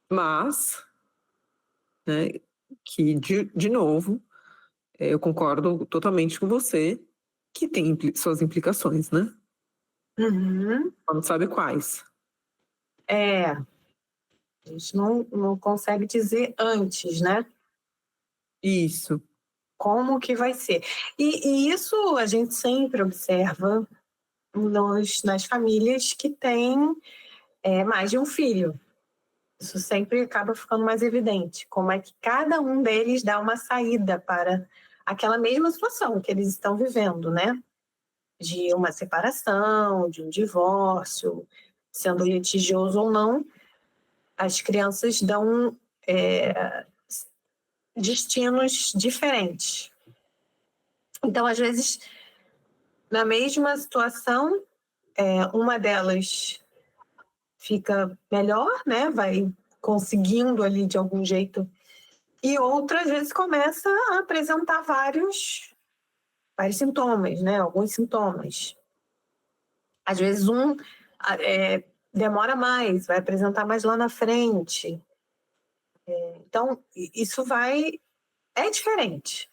Mas, né? Que de novo, eu concordo totalmente com você que tem suas implicações, né? Uhum. Não sabe quais. A gente não consegue dizer antes, né? Isso. Como que vai ser. E isso a gente sempre observa nas famílias que têm mais de um filho. Isso sempre acaba ficando mais evidente. Como é que cada um deles dá uma saída para aquela mesma situação que eles estão vivendo, né? De uma separação, de um divórcio, sendo litigioso ou não, as crianças dão destinos diferentes. Então, às vezes, na mesma situação, uma delas fica melhor, né? Vai conseguindo ali de algum jeito, e outra, às vezes, começa a apresentar vários sintomas, né? Alguns sintomas. Às vezes, demora mais, vai apresentar mais lá na frente. Então, isso é diferente.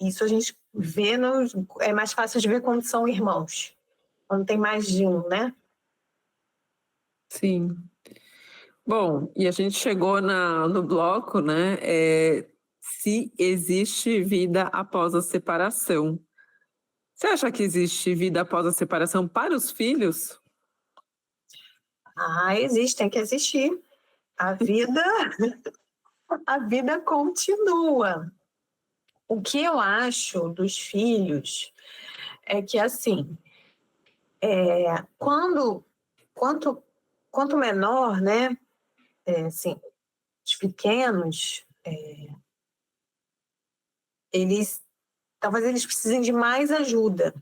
Isso a gente vê, é mais fácil de ver quando são irmãos, quando tem mais de um, né? Sim. Bom, e a gente chegou no bloco, né? Se existe vida após a separação. Você acha que existe vida após a separação para os filhos? Existe, tem que existir. A vida continua. O que eu acho dos filhos é que, assim, quanto menor, né? Assim, os pequenos, talvez eles precisem de mais ajuda.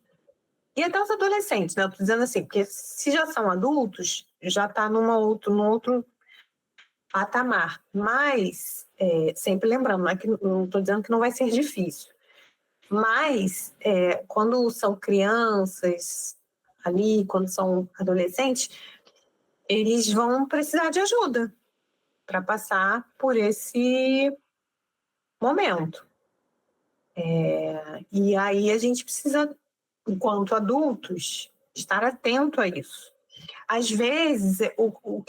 E até os adolescentes, né? Eu tô dizendo assim, porque se já são adultos, já está num outro patamar. Mas, sempre lembrando, não estou dizendo que não vai ser difícil. Mas, quando são crianças ali, quando são adolescentes, eles vão precisar de ajuda para passar por esse momento. E aí a gente precisa, enquanto adultos, estar atento a isso. Às vezes, o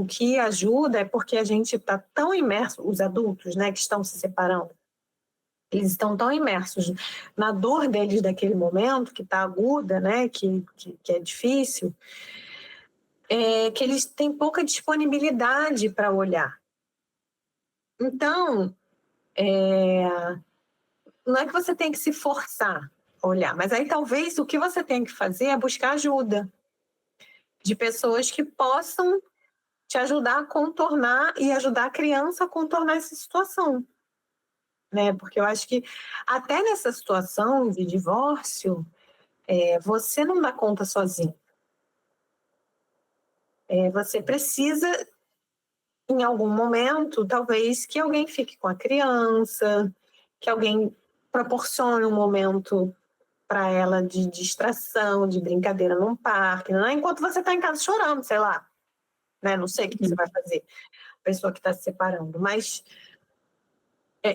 que ajuda é porque a gente está tão imerso, os adultos, né, que estão se separando, eles estão tão imersos na dor deles daquele momento, que está aguda, né, que é difícil, que eles têm pouca disponibilidade para olhar. Então, não é que você tem que se forçar a olhar, mas aí talvez o que você tem que fazer é buscar ajuda de pessoas que possam te ajudar a contornar e ajudar a criança a contornar essa situação. Né? Porque eu acho que até nessa situação de divórcio, você não dá conta sozinho. Você precisa, em algum momento, talvez, que alguém fique com a criança, que alguém proporcione um momento para ela de distração, de brincadeira num parque, né? Enquanto você está em casa chorando, sei lá. Né? Não sei o que você vai fazer, a pessoa que está se separando. Mas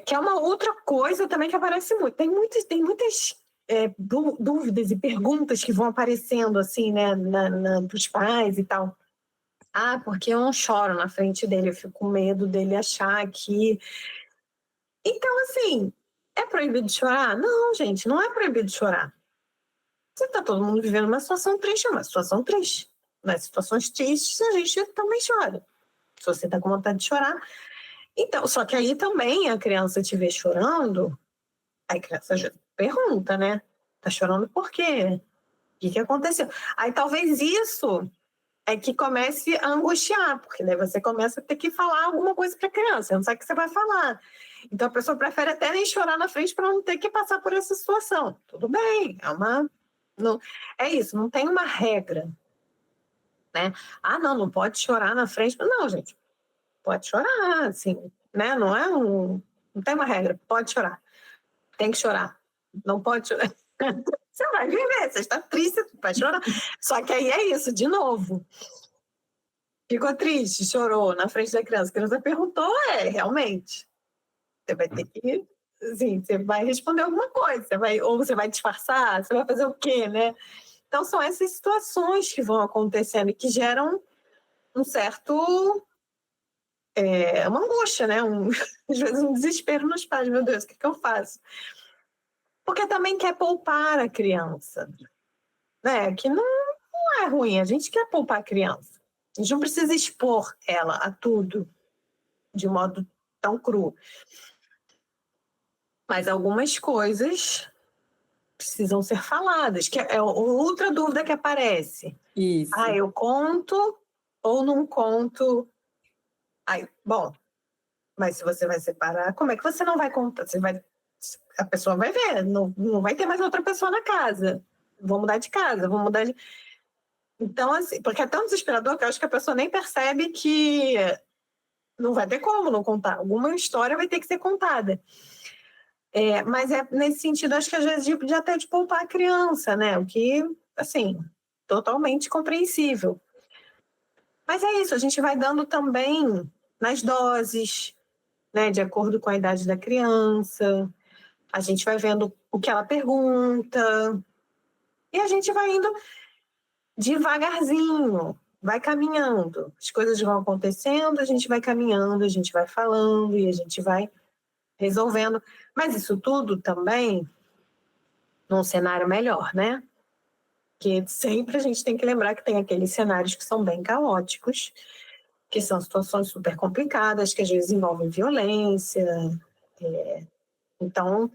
que é uma outra coisa também que aparece muito. Tem muitas dúvidas e perguntas que vão aparecendo assim, né, dos pais e tal. Porque eu não choro na frente dele, eu fico com medo dele achar que... Então, assim, é proibido de chorar? Não, gente, não é proibido de chorar. Você tá todo mundo vivendo uma situação triste, é uma situação triste. nas situações tristes, a gente também chora. Se você está com vontade de chorar. Então, só que aí também a criança te vê chorando, aí a criança já pergunta, né? Tá chorando por quê? O que aconteceu? Aí talvez isso é que comece a angustiar, porque daí você começa a ter que falar alguma coisa para a criança, não sabe o que você vai falar. Então a pessoa prefere até nem chorar na frente para não ter que passar por essa situação. Tudo bem, não, é isso, não tem uma regra, né? Ah, não pode chorar na frente. Não, gente, pode chorar, assim, né? Não tem uma regra, pode chorar. Tem que chorar. Não pode chorar. Você vai viver, você está triste, vai chorar. Só que aí é isso, de novo. Ficou triste, chorou na frente da criança. A criança perguntou, realmente. Você vai ter que, assim, você vai responder alguma coisa. Ou você vai disfarçar, você vai fazer o quê, né? Então, são essas situações que vão acontecendo e que geram um certo... uma angústia, né? Às vezes um desespero nos pais. Meu Deus, o que eu faço? Porque também quer poupar a criança, né? Que não é ruim, a gente quer poupar a criança. A gente não precisa expor ela a tudo de modo tão cru. Mas algumas coisas precisam ser faladas, que é outra dúvida que aparece. Isso. Eu conto ou não conto? Bom, mas se você vai separar, como é que você não vai contar? A pessoa vai ver, não vai ter mais outra pessoa na casa. Vou mudar de casa, vou mudar de... Então, assim, porque é tão desesperador que eu acho que a pessoa nem percebe que não vai ter como não contar. Alguma história vai ter que ser contada. Mas nesse sentido, acho que às vezes de até de poupar a criança, né? O que, assim, totalmente compreensível. Mas é isso, a gente vai dando também nas doses, né? De acordo com a idade da criança. A gente vai vendo o que ela pergunta. E a gente vai indo devagarzinho, vai caminhando. As coisas vão acontecendo, a gente vai caminhando, a gente vai falando e a gente vai resolvendo. Mas isso tudo também num cenário melhor, né? Porque sempre a gente tem que lembrar que tem aqueles cenários que são bem caóticos, que são situações super complicadas, que às vezes envolvem violência. Então,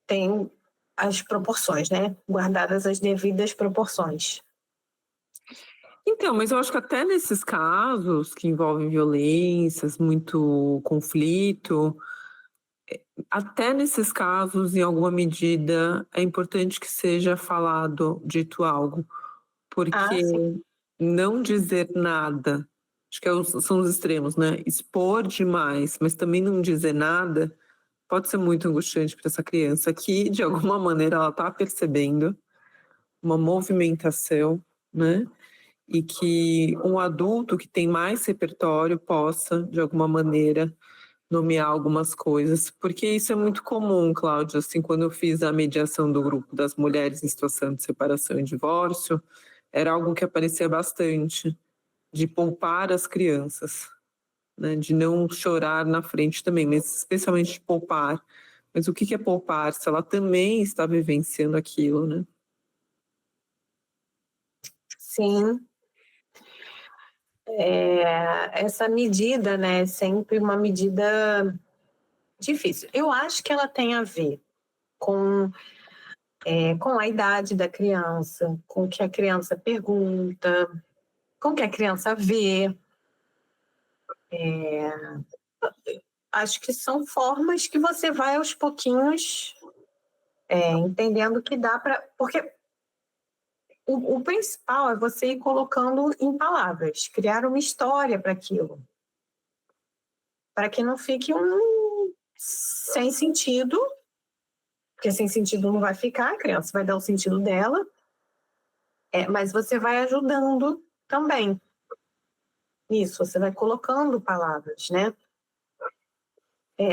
tem as proporções, né? Guardadas as devidas proporções. Então, mas eu acho que até nesses casos que envolvem violências, muito conflito, até nesses casos, em alguma medida, é importante que seja falado, dito algo, porque não dizer nada, acho que são os extremos, né? Expor demais, mas também não dizer nada, pode ser muito angustiante para essa criança que, de alguma maneira, ela está percebendo uma movimentação, né? E que um adulto que tem mais repertório possa, de alguma maneira, nomear algumas coisas, porque isso é muito comum, Cláudia, assim, quando eu fiz a mediação do grupo das mulheres em situação de separação e divórcio, era algo que aparecia bastante, de poupar as crianças, né, de não chorar na frente também, mas especialmente de poupar. Mas o que é poupar se ela também está vivenciando aquilo, né? Sim. Essa medida, né, é sempre uma medida difícil. Eu acho que ela tem a ver com a idade da criança, com o que a criança pergunta, com o que a criança vê. Acho que são formas que você vai aos pouquinhos entendendo que dá para... Porque o principal é você ir colocando em palavras, criar uma história para aquilo. Para que não fique sem sentido, porque sem sentido não vai ficar, a criança vai dar o sentido dela, mas você vai ajudando também. Isso, você vai colocando palavras, né?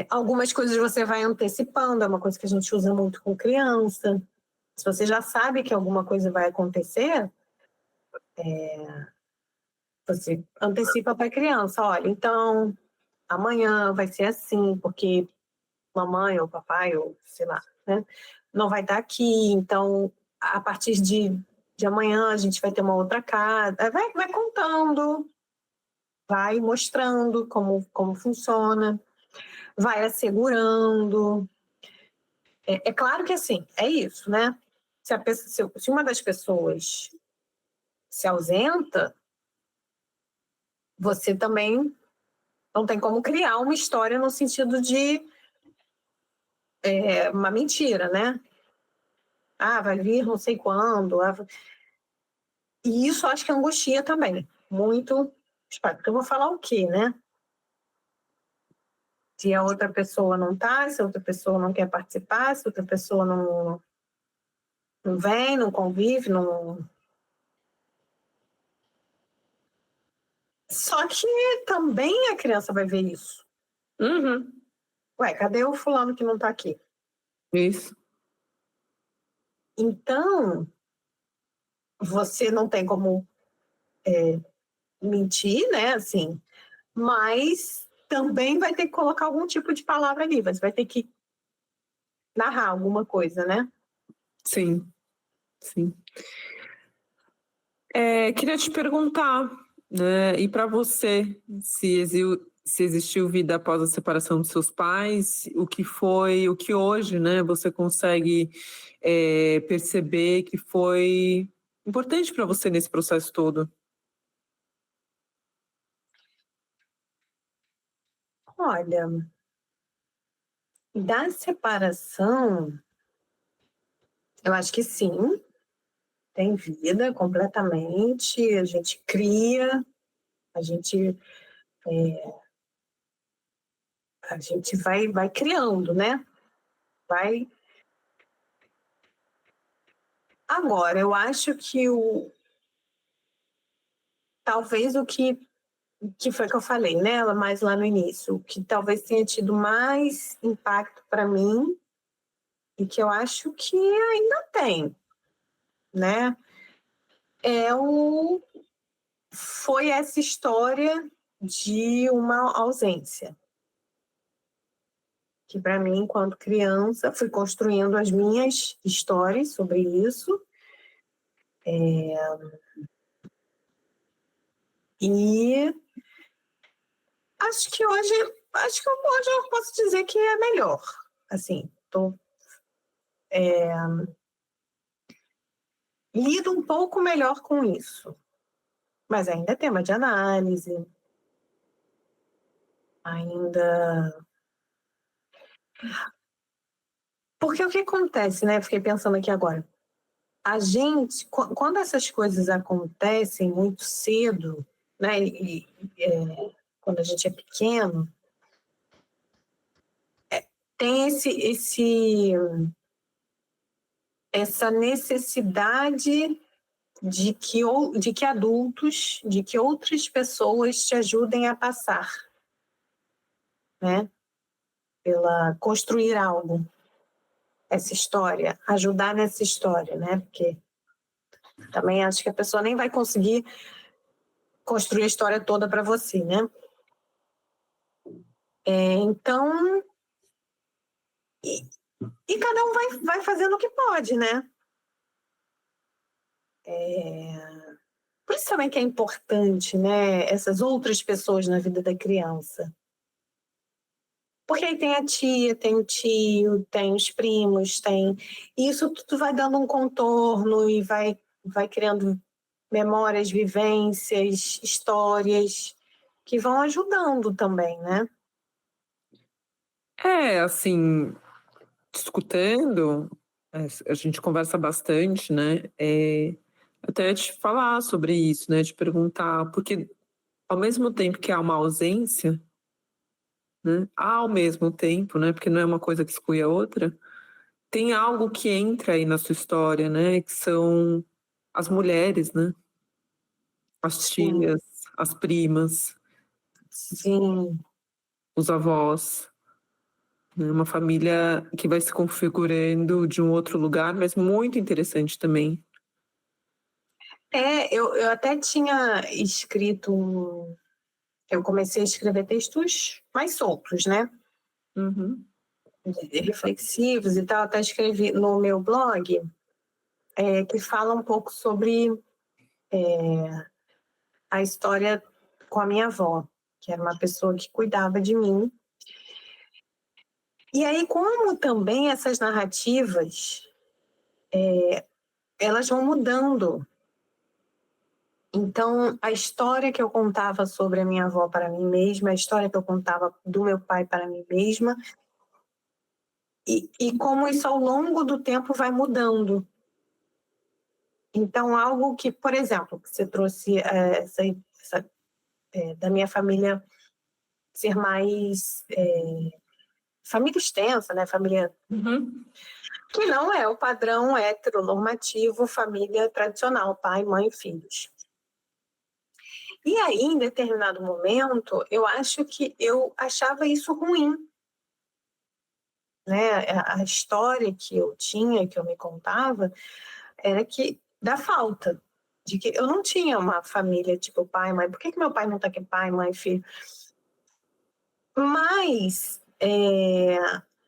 Algumas coisas você vai antecipando, é uma coisa que a gente usa muito com criança. Se você já sabe que alguma coisa vai acontecer, você antecipa para a criança, olha, então amanhã vai ser assim, porque mamãe ou papai, ou sei lá, né, não vai estar aqui, então a partir de de amanhã a gente vai ter uma outra casa. Vai contando, vai mostrando como funciona, vai assegurando. É claro que assim, é isso, né? Se uma das pessoas se ausenta, você também não tem como criar uma história no sentido de uma mentira, né? Vai vir não sei quando. E isso acho que angustia também. Muito. Porque eu vou falar o quê, né? Se a outra pessoa não tá, se a outra pessoa não quer participar, se a outra pessoa não vem, não convive, não... Só que também a criança vai ver isso. Uhum. Ué, cadê o fulano que não tá aqui? Isso. Então, você não tem como mentir, né, assim, mas também vai ter que colocar algum tipo de palavra ali, você vai ter que narrar alguma coisa, né? Sim, sim. Queria te perguntar, né, e para você, se existiu vida após a separação dos seus pais, o que hoje, né, você consegue perceber que foi importante para você nesse processo todo? Olha, da separação, eu acho que sim, tem vida completamente, a gente cria, a gente, a gente vai criando, né? Vai. Agora, eu acho que talvez o que foi que eu falei, né? Mais lá no início, o que talvez tenha tido mais impacto para mim e que eu acho que ainda tem, né? Foi essa história de uma ausência. Que para mim, enquanto criança, fui construindo as minhas histórias sobre isso. E acho que hoje eu posso dizer que é melhor. Assim, lido um pouco melhor com isso. Mas ainda é tema de análise, ainda. Porque o que acontece, né? Fiquei pensando aqui agora. A gente, quando essas coisas acontecem muito cedo, né? Quando a gente é pequeno, tem essa necessidade de que adultos, de que outras pessoas te ajudem a passar, né? Construir algo, essa história, ajudar nessa história, né? Porque também acho que a pessoa nem vai conseguir construir a história toda para você, né? Então, e cada um vai fazendo o que pode, né? Por isso também que é importante, né? Essas outras pessoas na vida da criança. Porque aí tem a tia, tem o tio, tem os primos, e isso tudo vai dando um contorno e vai criando memórias, vivências, histórias que vão ajudando também, né? Assim, escutando, a gente conversa bastante, né? Até te falar sobre isso, né? Te perguntar, porque ao mesmo tempo que há uma ausência, né? Ao mesmo tempo, né? Porque não é uma coisa que exclui a outra, tem algo que entra aí na sua história, né? Que são as mulheres, né? As Sim, tias, as primas, sim. os avós, né? Uma família que vai se configurando de um outro lugar, mas muito interessante também. Eu até tinha escrito. Eu comecei a escrever textos mais soltos, né? Uhum. Reflexivos e tal. Até escrevi no meu blog. que fala um pouco sobre a história com a minha avó, que era uma pessoa que cuidava de mim. E aí, como também essas narrativas, elas vão mudando. Então, a história que eu contava sobre a minha avó para mim mesma, a história que eu contava do meu pai para mim mesma, e como isso ao longo do tempo vai mudando. Então, algo que, por exemplo, que você trouxe da minha família ser mais família extensa, né? Família que não é o padrão heteronormativo, família tradicional, pai, mãe e filhos. E aí, em determinado momento, eu acho que eu achava isso ruim. Né? A história que eu tinha, que eu me contava, era que da falta, de que eu não tinha uma família tipo pai, mãe. Por que meu pai não está aqui, pai, mãe, filho? Mas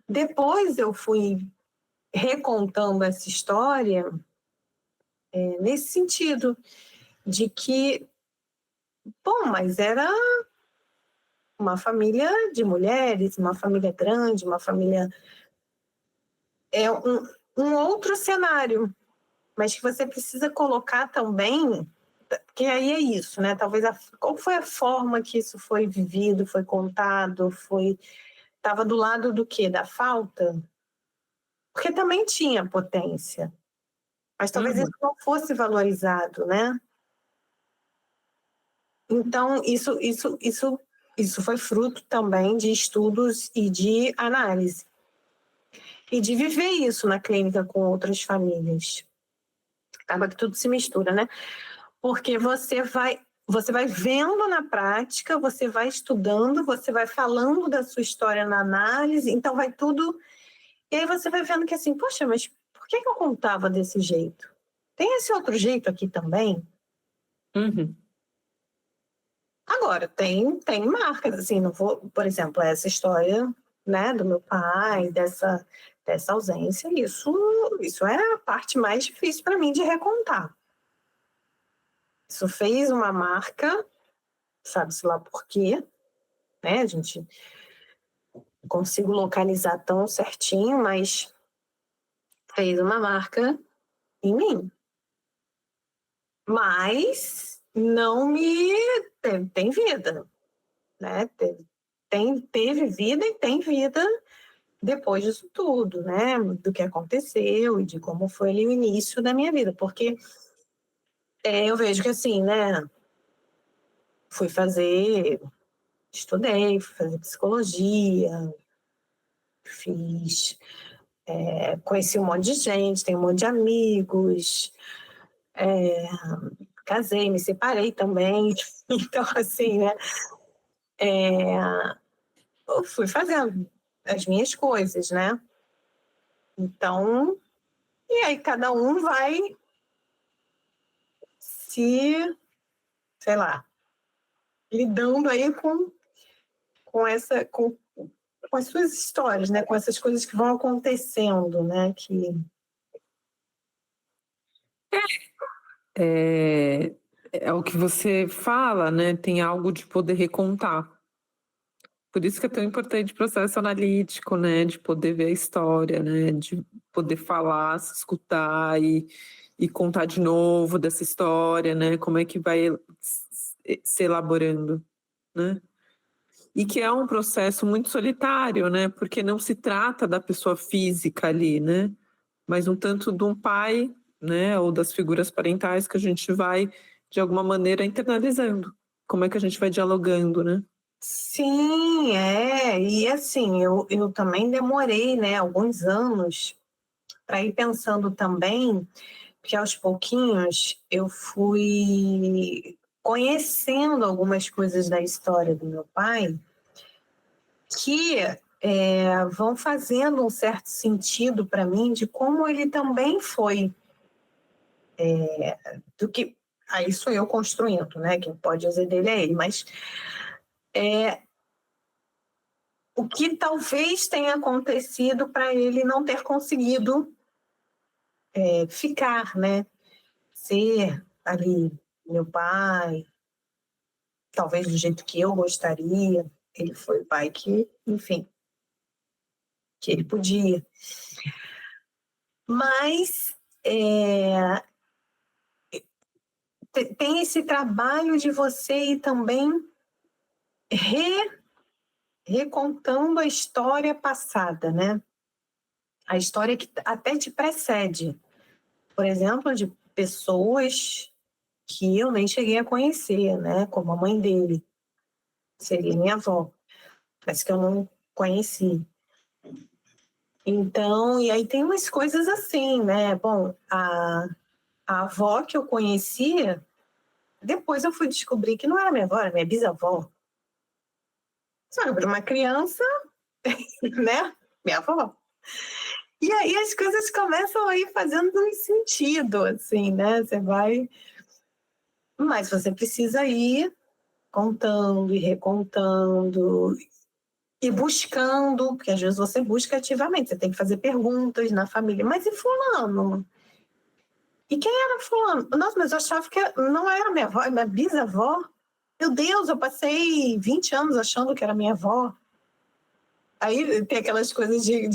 depois eu fui recontando essa história nesse sentido, de que, bom, mas era uma família de mulheres, uma família grande, uma família... um outro cenário, mas que você precisa colocar também, porque aí é isso, né? Talvez qual foi a forma que isso foi vivido, foi contado, estava do lado do quê? Da falta? Porque também tinha potência, mas talvez isso não fosse valorizado, né? Então, isso foi fruto também de estudos e de análise. E de viver isso na clínica com outras famílias. Acaba que tudo se mistura, né? Porque você vai vendo na prática, você vai estudando, você vai falando da sua história na análise, então vai tudo... E aí você vai vendo que assim, poxa, mas por que eu contava desse jeito? Tem esse outro jeito aqui também? Agora, tem marcas, assim, não vou... Por exemplo, essa história, né, do meu pai, dessa ausência, isso é a parte mais difícil para mim de recontar. Isso fez uma marca, sabe-se lá por quê, né? A gente não consigo localizar tão certinho, mas fez uma marca em mim. Mas não me... Tem vida, né? Teve vida e tem vida depois disso tudo, né? Do que aconteceu e de como foi ali o início da minha vida. Porque eu vejo que assim, né? Estudei, fui fazer psicologia, conheci um monte de gente, tenho um monte de amigos, casei, me separei também. Então, assim, né? Eu fui fazendo as minhas coisas, né? Então, e aí cada um vai sei lá, lidando aí com as suas histórias, né? Com essas coisas que vão acontecendo, né? É o que você fala, né? Tem algo de poder recontar. Por isso que é tão importante o processo analítico, né? De poder ver a história, né? De poder falar, se escutar e contar de novo dessa história, né? Como é que vai se elaborando, né? E que é um processo muito solitário, né? Porque não se trata da pessoa física ali, né? Mas um tanto de um pai, né? Ou das figuras parentais que a gente vai, de alguma maneira, internalizando. Como é que a gente vai dialogando, né? Sim, e assim, eu também demorei, né, alguns anos para ir pensando também, porque aos pouquinhos eu fui conhecendo algumas coisas da história do meu pai que vão fazendo um certo sentido para mim de como ele também foi, do que... Aí sou eu construindo, né? Quem pode dizer dele é ele, mas o que talvez tenha acontecido para ele não ter conseguido ficar, né? Ser ali meu pai, talvez do jeito que eu gostaria. Ele foi o pai que, enfim, que ele podia. Mas tem esse trabalho de você ir também recontando a história passada, né? A história que até te precede. Por exemplo, de pessoas que eu nem cheguei a conhecer, né? Como a mãe dele, seria minha avó, mas que eu não conheci. Então, e aí tem umas coisas assim, né? Bom, a avó que eu conhecia, depois eu fui descobrir que não era minha avó, era minha bisavó. Sabe, para uma criança, né? Minha avó. E aí as coisas começam a ir fazendo um sentido, assim, né? Você vai... Mas você precisa ir contando e recontando e buscando, porque às vezes você busca ativamente, você tem que fazer perguntas na família. Mas e fulano? E quem era fulano? Nossa, mas eu achava que não era minha avó, minha bisavó. Meu Deus, eu passei 20 anos achando que era minha avó. Aí tem aquelas coisas de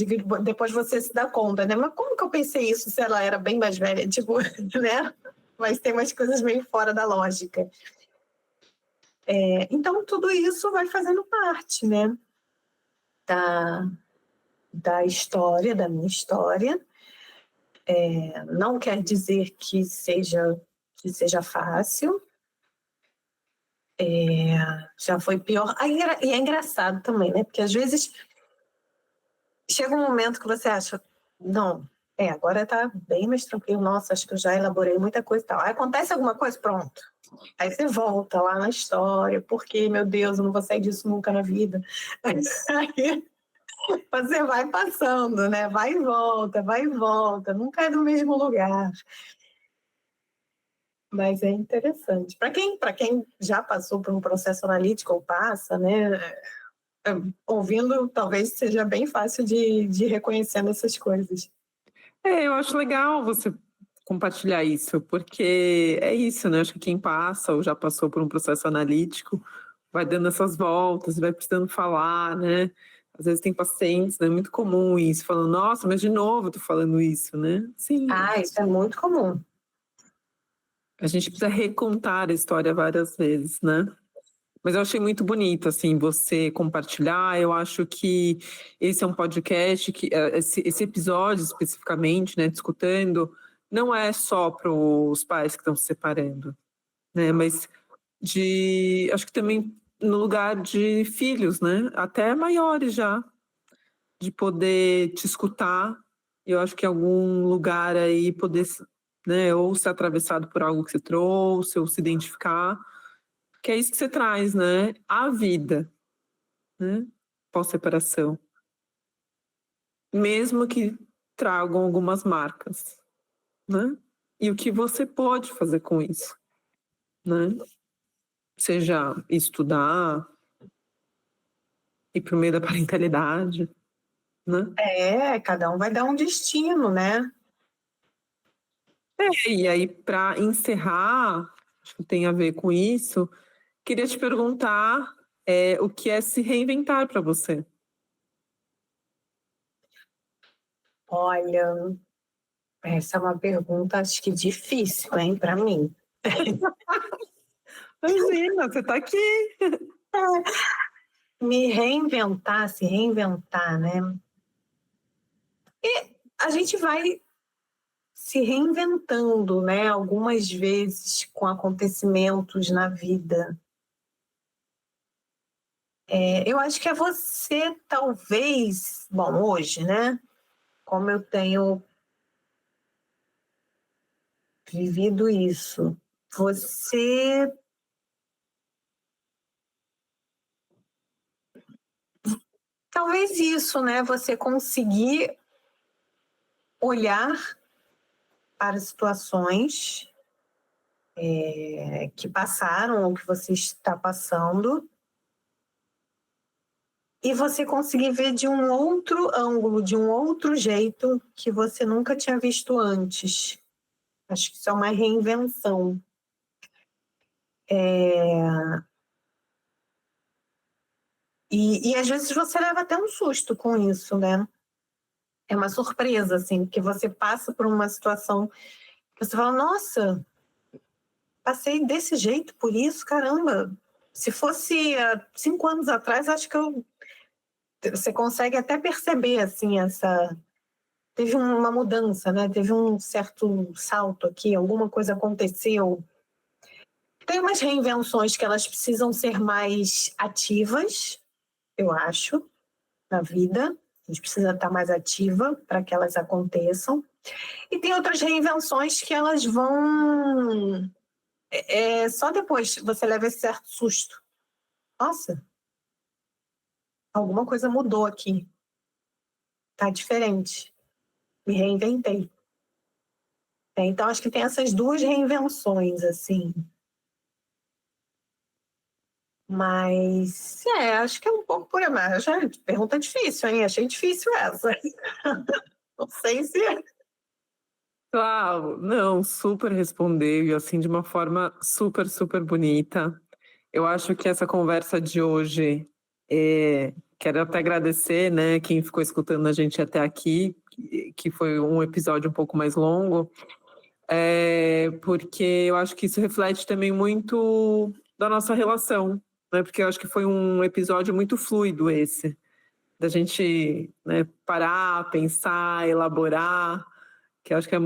depois você se dá conta, né? Mas como que eu pensei isso se ela era bem mais velha? Tipo, né? Mas tem umas coisas meio fora da lógica. Então, tudo isso vai fazendo parte, né? Da história, da minha história. Não quer dizer que seja fácil. Já foi pior. E é engraçado também, né? Porque às vezes chega um momento que você acha, não, agora tá bem mais tranquilo, nossa, acho que eu já elaborei muita coisa e tal. Aí acontece alguma coisa, pronto. Aí você volta lá na história, porque, meu Deus, eu não vou sair disso nunca na vida. Aí você vai passando, né? Vai e volta, nunca é no mesmo lugar. Mas é interessante. Para quem já passou por um processo analítico ou passa, né? Ouvindo, talvez seja bem fácil de reconhecer essas coisas. Eu acho legal você compartilhar isso, porque é isso, né? Acho que quem passa ou já passou por um processo analítico vai dando essas voltas, vai precisando falar, né? Às vezes tem pacientes, né? Muito comum isso, falando, nossa, mas de novo eu tô falando isso, né? Sim. Isso é muito comum. A gente precisa recontar a história várias vezes, né? Mas eu achei muito bonito, assim, você compartilhar. Eu acho que esse é um podcast, que esse episódio especificamente, né, discutindo, não é só para os pais que estão se separando, né, mas acho que também no lugar de filhos, né, até maiores já, de poder te escutar. Eu acho que em algum lugar aí poder, né, ou ser atravessado por algo que você trouxe, ou se identificar, que é isso que você traz, né? A vida, né? Pós-separação. Mesmo que tragam algumas marcas, né? E o que você pode fazer com isso, né? Seja estudar, ir para o meio da parentalidade, né? Cada um vai dar um destino, né? E aí, para encerrar, acho que tem a ver com isso, queria te perguntar o que é se reinventar para você? Olha, essa é uma pergunta, acho que difícil, hein, para mim. Imagina, você está aqui. Se reinventar, né? E a gente vai se reinventando, né? Algumas vezes com acontecimentos na vida. Eu acho que é você, talvez, bom, hoje, né? Como eu tenho vivido isso, você talvez isso, né? Você conseguir olhar para situações que passaram ou que você está passando e você conseguir ver de um outro ângulo, de um outro jeito que você nunca tinha visto antes. Acho que isso é uma reinvenção. E às vezes você leva até um susto com isso, né? É uma surpresa, assim, porque você passa por uma situação que você fala, nossa, passei desse jeito por isso, caramba. Se fosse há 5 anos atrás, acho que você consegue até perceber, assim, teve uma mudança, né? Teve um certo salto aqui, alguma coisa aconteceu. Tem umas reinvenções que elas precisam ser mais ativas, eu acho, na vida. A gente precisa estar mais ativa para que elas aconteçam. E tem outras reinvenções que elas vão... só depois você leva esse certo susto. Nossa, alguma coisa mudou aqui. Tá diferente. Me reinventei. Então, acho que tem essas 2 reinvenções, assim. Mas, acho que é um pouco por aí. Mas, gente, pergunta difícil, hein? Achei difícil essa. Não sei se... Claro, não, super respondeu, e assim, de uma forma super, super bonita. Eu acho que essa conversa de hoje, quero até agradecer, né, quem ficou escutando a gente até aqui, que foi um episódio um pouco mais longo, porque eu acho que isso reflete também muito da nossa relação, né, porque eu acho que foi um episódio muito fluido esse, da gente, né, parar, pensar, elaborar, que eu acho que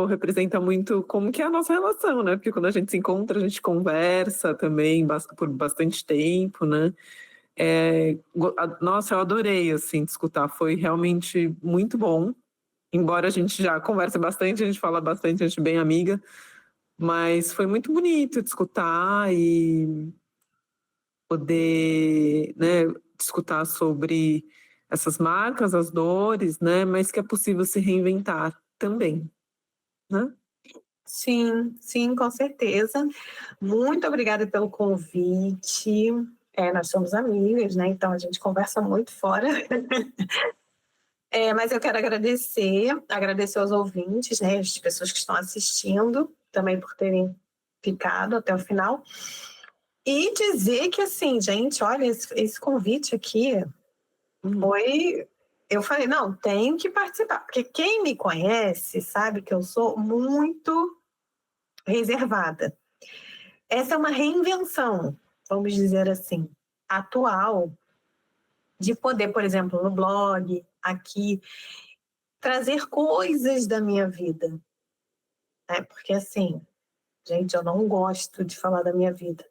representa muito como que é a nossa relação, né? Porque quando a gente se encontra, a gente conversa também por bastante tempo, né? Nossa, eu adorei, assim, de escutar. Foi realmente muito bom. Embora a gente já converse bastante, a gente fala bastante, a gente é bem amiga. Mas foi muito bonito de escutar e poder, né, escutar sobre essas marcas, as dores, né? Mas que é possível se reinventar também, né? Sim, com certeza. Muito obrigada pelo convite. Nós somos amigas, né? Então a gente conversa muito fora. Mas eu quero agradecer aos ouvintes, né? As pessoas que estão assistindo, também por terem ficado até o final. E dizer que, assim, gente, olha, esse convite aqui foi... Eu falei, não, tenho que participar. Porque quem me conhece sabe que eu sou muito reservada. Essa é uma reinvenção, vamos dizer assim, atual, de poder, por exemplo, no blog, aqui, trazer coisas da minha vida. Porque, assim, gente, eu não gosto de falar da minha vida.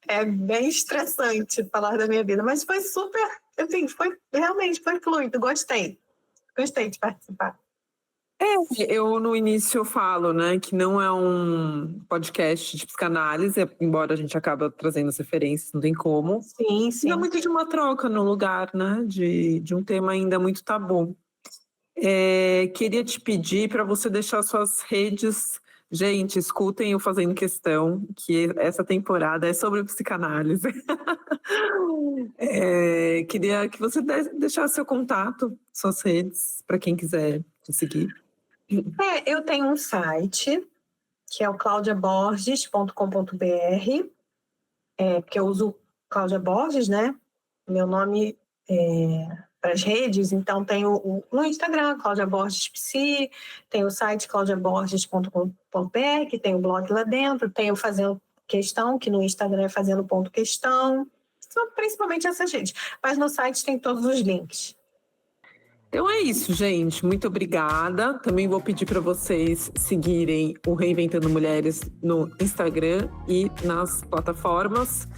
É bem estressante falar da minha vida, mas foi super, assim, realmente foi fluido, gostei de participar. Eu no início falo, né, que não é um podcast de psicanálise, embora a gente acabe trazendo as referências, não tem como. Sim. É muito de uma troca no lugar, né, de um tema ainda muito tabu. Queria te pedir para você deixar suas redes. Gente, escutem eu fazendo questão, que essa temporada é sobre psicanálise. Queria que você deixasse seu contato, suas redes, para quem quiser te seguir. Eu tenho um site, que é o claudiaborges.com.br, porque eu uso Cláudia Borges, né? Meu nome para as redes, então tem no Instagram, Cláudia Borges Psi, tem o site claudiaborges.com.br, que tem o blog lá dentro, tem o Fazendo Questão, que no Instagram é Fazendo Ponto Questão, são principalmente essas redes, mas no site tem todos os links. Então é isso, gente. Muito obrigada. Também vou pedir para vocês seguirem o Reinventando Mulheres no Instagram e nas plataformas.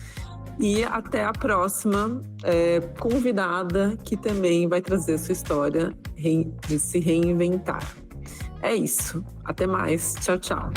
E até a próxima convidada, que também vai trazer sua história de se reinventar. É isso. Até mais. Tchau, tchau.